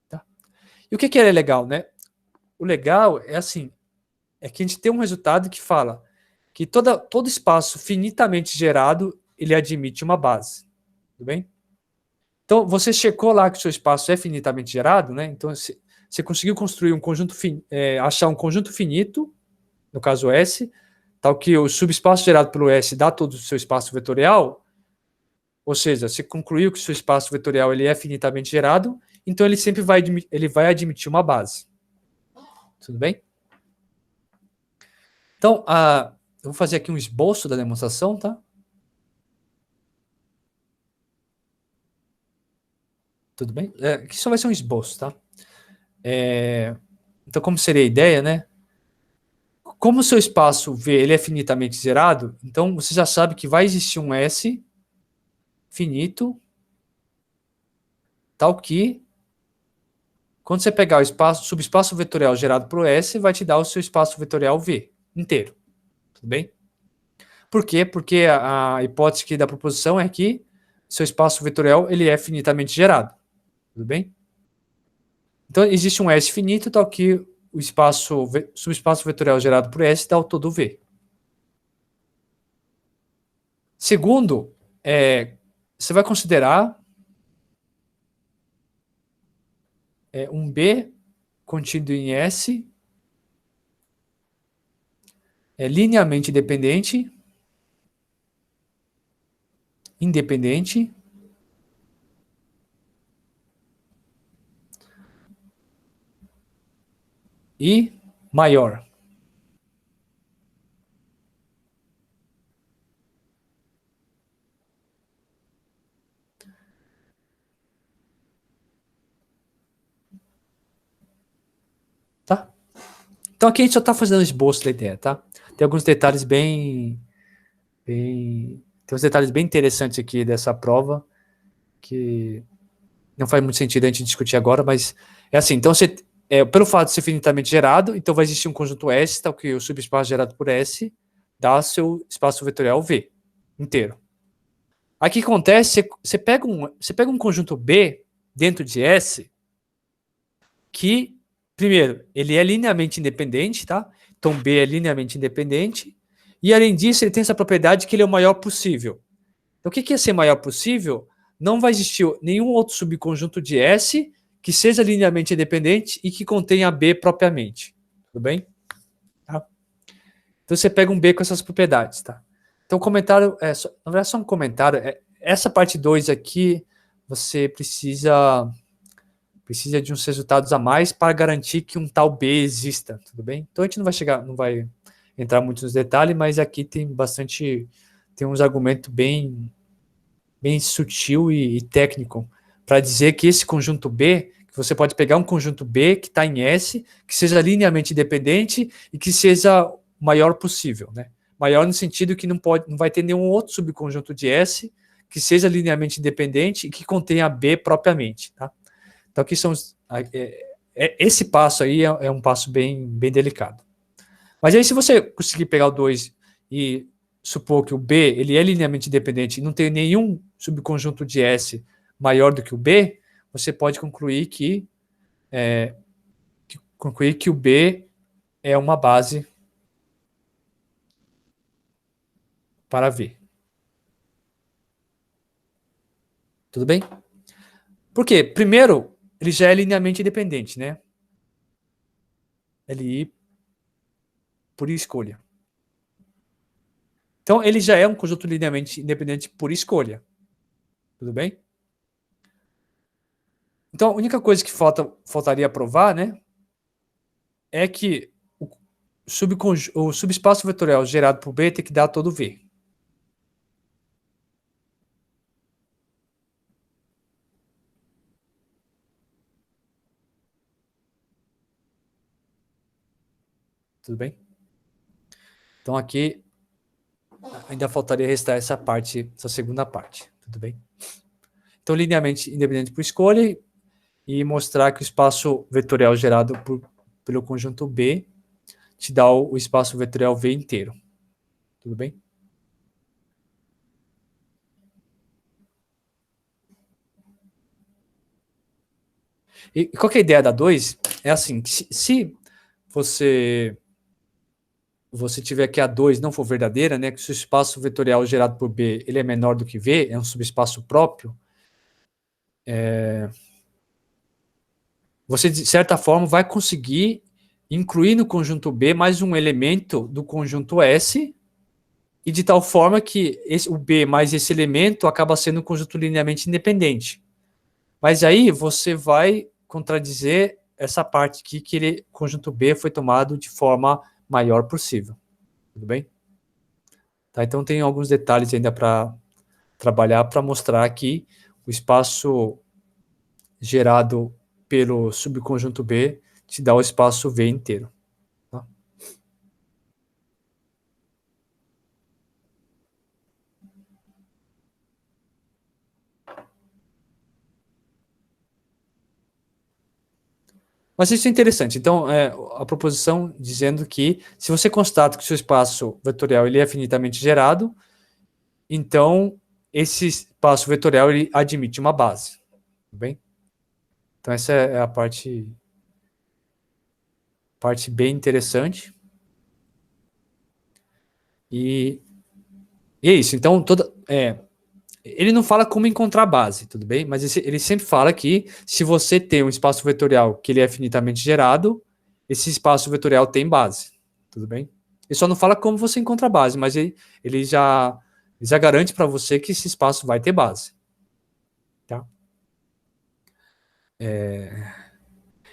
Tá. E o que é legal, né? O legal é assim, é que a gente tem um resultado que fala que todo espaço finitamente gerado, ele admite uma base. Tudo bem? Então, você checou lá que o seu espaço é finitamente gerado, né? Então, você conseguiu construir um conjunto, achar um conjunto finito, no caso S, tal que o subespaço gerado pelo S dá todo o seu espaço vetorial, ou seja, você concluiu que o seu espaço vetorial ele é finitamente gerado, então ele sempre vai admitir uma base. Tudo bem? Então, eu vou fazer aqui um esboço da demonstração, tá? Tudo bem? Aqui só vai ser um esboço, tá? Então, como seria a ideia, né? Como o seu espaço V ele é finitamente zerado, então você já sabe que vai existir um S finito, tal que, quando você pegar o subespaço vetorial gerado por S, vai te dar o seu espaço vetorial V inteiro. Tudo bem? Por quê? Porque a hipótese aqui da proposição é que seu espaço vetorial ele é finitamente gerado. Tudo bem? Então, existe um S finito, tal que o subespaço vetorial gerado por S dá o todo V. Segundo, você vai considerar um B contido em S linearmente independente e maior. Tá? Então aqui a gente só está fazendo esboço da ideia, tá? Tem alguns detalhes tem uns detalhes bem interessantes aqui dessa prova que não faz muito sentido a gente discutir agora, mas é assim, então pelo fato de ser finitamente gerado, então vai existir um conjunto S, tal que o subespaço gerado por S dá seu espaço vetorial V inteiro. Aí o que acontece? Você pega um conjunto B dentro de S que, primeiro, ele é linearmente independente, tá? Então B é linearmente independente, e além disso, ele tem essa propriedade que ele é o maior possível. Então, o que é ser maior possível? Não vai existir nenhum outro subconjunto de S que seja linearmente independente e que contenha B propriamente. Tudo bem? Tá? Então, você pega um B com essas propriedades. Tá? Então, o comentário, na verdade, só um comentário. Essa parte 2 aqui, você precisa de uns resultados a mais para garantir que um tal B exista. Tudo bem? Então, a gente não vai entrar muito nos detalhes, mas aqui tem uns argumentos bem sutil e técnico para dizer que esse conjunto B, que você pode pegar um conjunto B que está em S, que seja linearmente independente e que seja o maior possível, né? Maior no sentido que não vai ter nenhum outro subconjunto de S que seja linearmente independente e que contenha B propriamente, tá? Então aqui esse passo aí é um passo bem delicado. Mas aí se você conseguir pegar o 2 e supor que o B ele é linearmente independente e não tem nenhum subconjunto de S maior do que o B, você pode concluir que o B é uma base para V. Tudo bem? Por quê? Primeiro, ele já é linearmente independente, né? LI por escolha. Então, ele já é um conjunto linearmente independente por escolha. Tudo bem? Então, a única coisa que faltaria provar, né, é que o subespaço vetorial gerado por B tem que dar todo V. Tudo bem? Então, aqui ainda faltaria restar essa segunda parte. Tudo bem? Então, linearmente independente por escolha e mostrar que o espaço vetorial gerado pelo conjunto B te dá o espaço vetorial V inteiro. Tudo bem? E qual que é a ideia da 2? É assim, que se você tiver que a 2 não for verdadeira, né, que se o espaço vetorial gerado por B ele é menor do que V, é um subespaço próprio, você, de certa forma, vai conseguir incluir no conjunto B mais um elemento do conjunto S, e de tal forma que o B mais esse elemento acaba sendo um conjunto linearmente independente. Mas aí você vai contradizer essa parte aqui, que o conjunto B foi tomado de forma maior possível. Tudo bem? Tá, então tem alguns detalhes ainda para trabalhar para mostrar que o espaço gerado pelo subconjunto B te dá o espaço V inteiro. Tá? Mas isso é interessante. Então, a proposição dizendo que se você constata que o seu espaço vetorial ele é finitamente gerado, então esse espaço vetorial ele admite uma base. Tudo bem? Então, essa é a parte bem interessante. E é isso. Então, ele não fala como encontrar base, tudo bem? Mas ele sempre fala que se você tem um espaço vetorial que ele é finitamente gerado, esse espaço vetorial tem base, tudo bem? Ele só não fala como você encontra a base, mas ele já garante para você que esse espaço vai ter base. Tá?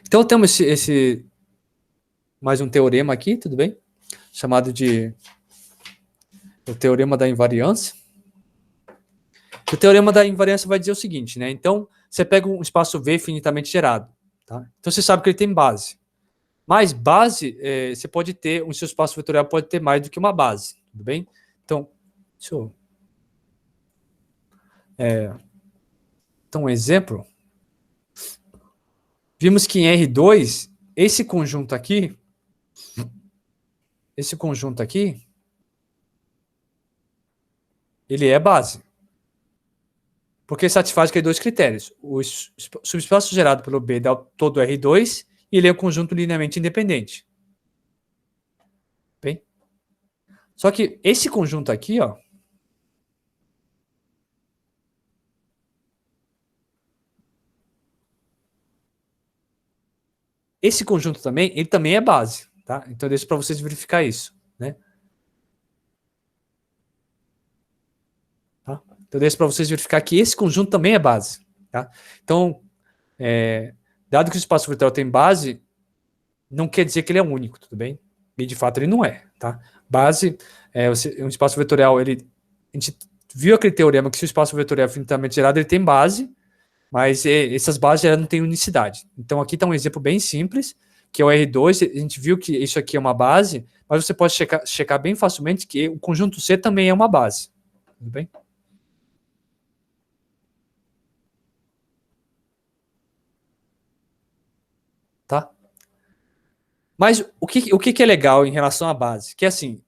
Então temos mais um teorema aqui, tudo bem? Chamado de o teorema da invariância. O teorema da invariância vai dizer o seguinte, né? Então, você pega um espaço V finitamente gerado, tá? Então você sabe que ele tem base. Mas base, você pode ter, o seu espaço vetorial pode ter mais do que uma base, tudo bem? Então, deixa eu... então, um exemplo. Vimos que em R2, esse conjunto aqui, ele é base. Porque satisfaz aqueles dois critérios. O subespaço gerado pelo B dá todo R2 e ele é um conjunto linearmente independente. Bem? Só que esse conjunto aqui, ó, esse conjunto também, ele também é base, tá? Então, deixa para vocês verificar isso, né? Tá? Então, deixa para vocês verificar que esse conjunto também é base, tá? Então, dado que o espaço vetorial tem base, não quer dizer que ele é único, tudo bem? E, de fato, ele não é, tá? Base, um espaço vetorial, a gente viu aquele teorema que se o espaço vetorial é finitamente gerado, ele tem base, mas essas bases já não têm unicidade. Então, aqui está um exemplo bem simples, que é o R2, a gente viu que isso aqui é uma base, mas você pode checar bem facilmente que o conjunto C também é uma base. Tudo bem? Tá? Mas o que é legal em relação à base? Que assim,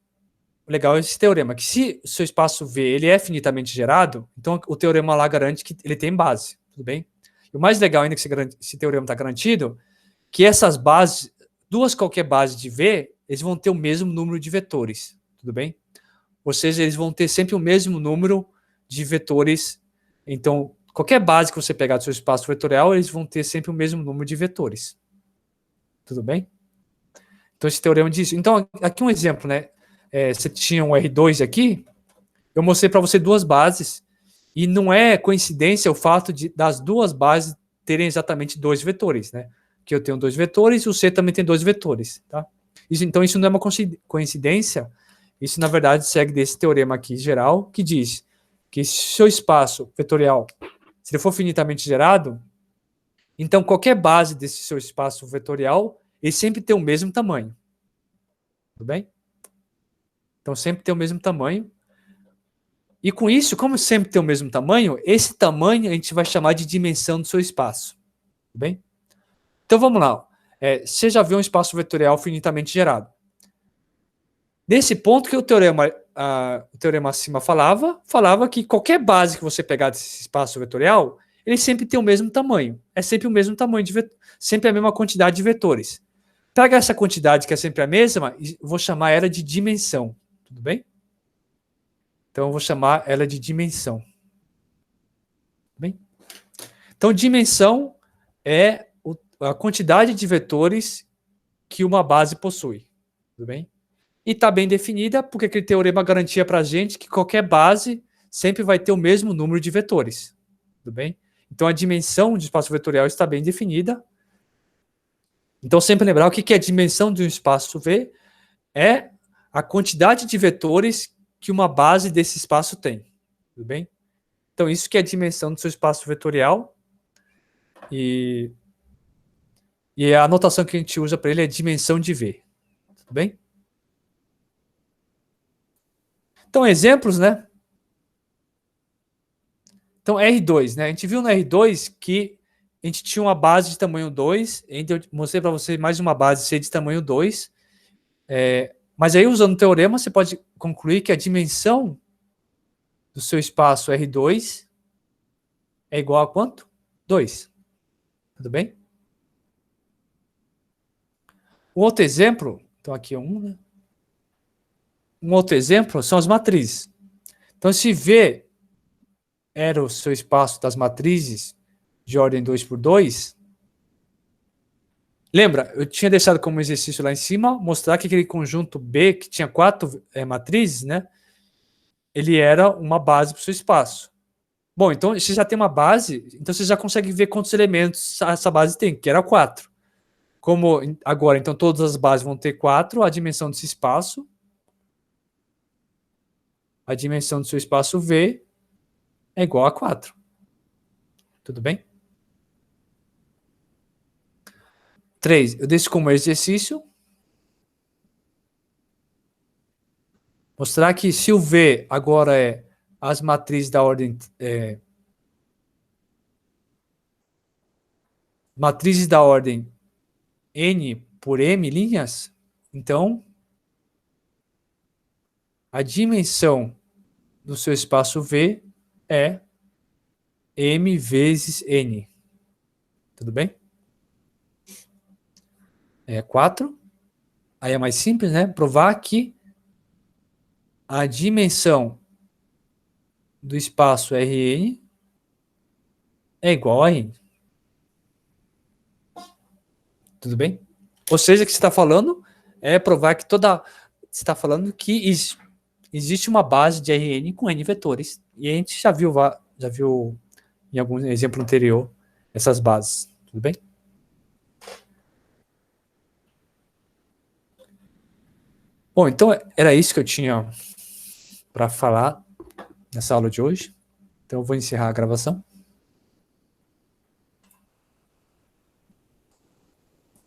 o legal é esse teorema, que se o seu espaço V ele é finitamente gerado, então o teorema lá garante que ele tem base. Tudo bem? E o mais legal ainda que esse teorema está garantido, que essas bases, duas qualquer base de V, eles vão ter o mesmo número de vetores, tudo bem? Ou seja, eles vão ter sempre o mesmo número de vetores. Então, qualquer base que você pegar do seu espaço vetorial, eles vão ter sempre o mesmo número de vetores. Tudo bem? Então, esse teorema diz. Então, aqui um exemplo, né? Você tinha um R2 aqui, eu mostrei para você duas bases, e não é coincidência o fato das duas bases terem exatamente dois vetores, né? Que eu tenho dois vetores e o C também tem dois vetores, tá? Então, isso não é uma coincidência, isso, na verdade, segue desse teorema aqui geral, que diz que se o seu espaço vetorial, se ele for finitamente gerado, então qualquer base desse seu espaço vetorial, ele sempre tem o mesmo tamanho. Tudo bem? Então, sempre tem o mesmo tamanho. E com isso, como sempre tem o mesmo tamanho, esse tamanho a gente vai chamar de dimensão do seu espaço. Tudo bem? Então, vamos lá. Você já viu um espaço vetorial finitamente gerado. Nesse ponto que o teorema acima falava que qualquer base que você pegar desse espaço vetorial, ele sempre tem o mesmo tamanho. É sempre o mesmo tamanho, sempre a mesma quantidade de vetores. Pega essa quantidade que é sempre a mesma e vou chamar ela de dimensão. Tudo bem? Então, eu vou chamar ela de dimensão. Tudo bem? Então, dimensão é a quantidade de vetores que uma base possui. Tudo bem? E está bem definida, porque aquele teorema garantia para a gente que qualquer base sempre vai ter o mesmo número de vetores. Tudo bem? Então, a dimensão de espaço vetorial está bem definida. Então, sempre lembrar o que é a dimensão de um espaço V é a quantidade de vetores que uma base desse espaço tem. Tudo bem? Então, isso que é a dimensão do seu espaço vetorial. E a anotação que a gente usa para ele é dimensão de V. Tudo bem? Então, exemplos, né? Então, R2, né? A gente viu no R2 que a gente tinha uma base de tamanho 2, então eu mostrei para você mais uma base C de tamanho 2. Mas aí, usando o teorema, você pode concluir que a dimensão do seu espaço R2 é igual a quanto? 2. Tudo bem? Um outro exemplo, então aqui é um, né? Um outro exemplo são as matrizes. Então, se V era o seu espaço das matrizes de ordem 2 por 2, lembra, eu tinha deixado como exercício lá em cima, mostrar que aquele conjunto B, que tinha 4 matrizes, né? Ele era uma base para o seu espaço. Bom, então você já tem uma base, então você já consegue ver quantos elementos essa base tem, que era 4. Como agora, então todas as bases vão ter 4, a dimensão desse espaço, a dimensão do seu espaço V é igual a 4. Tudo bem? 3, eu deixo como exercício. Mostrar que se o V agora é as matrizes da ordem matrizes da ordem n por m linhas, então a dimensão do seu espaço V é m vezes n. Tudo bem? É 4. Aí é mais simples, né? Provar que a dimensão do espaço Rn é igual a n. Tudo bem? Ou seja, o que você está falando é provar que toda... Você está falando que existe uma base de Rn com N vetores. E a gente já viu em algum exemplo anterior essas bases. Tudo bem? Bom, então era isso que eu tinha para falar nessa aula de hoje. Então eu vou encerrar a gravação.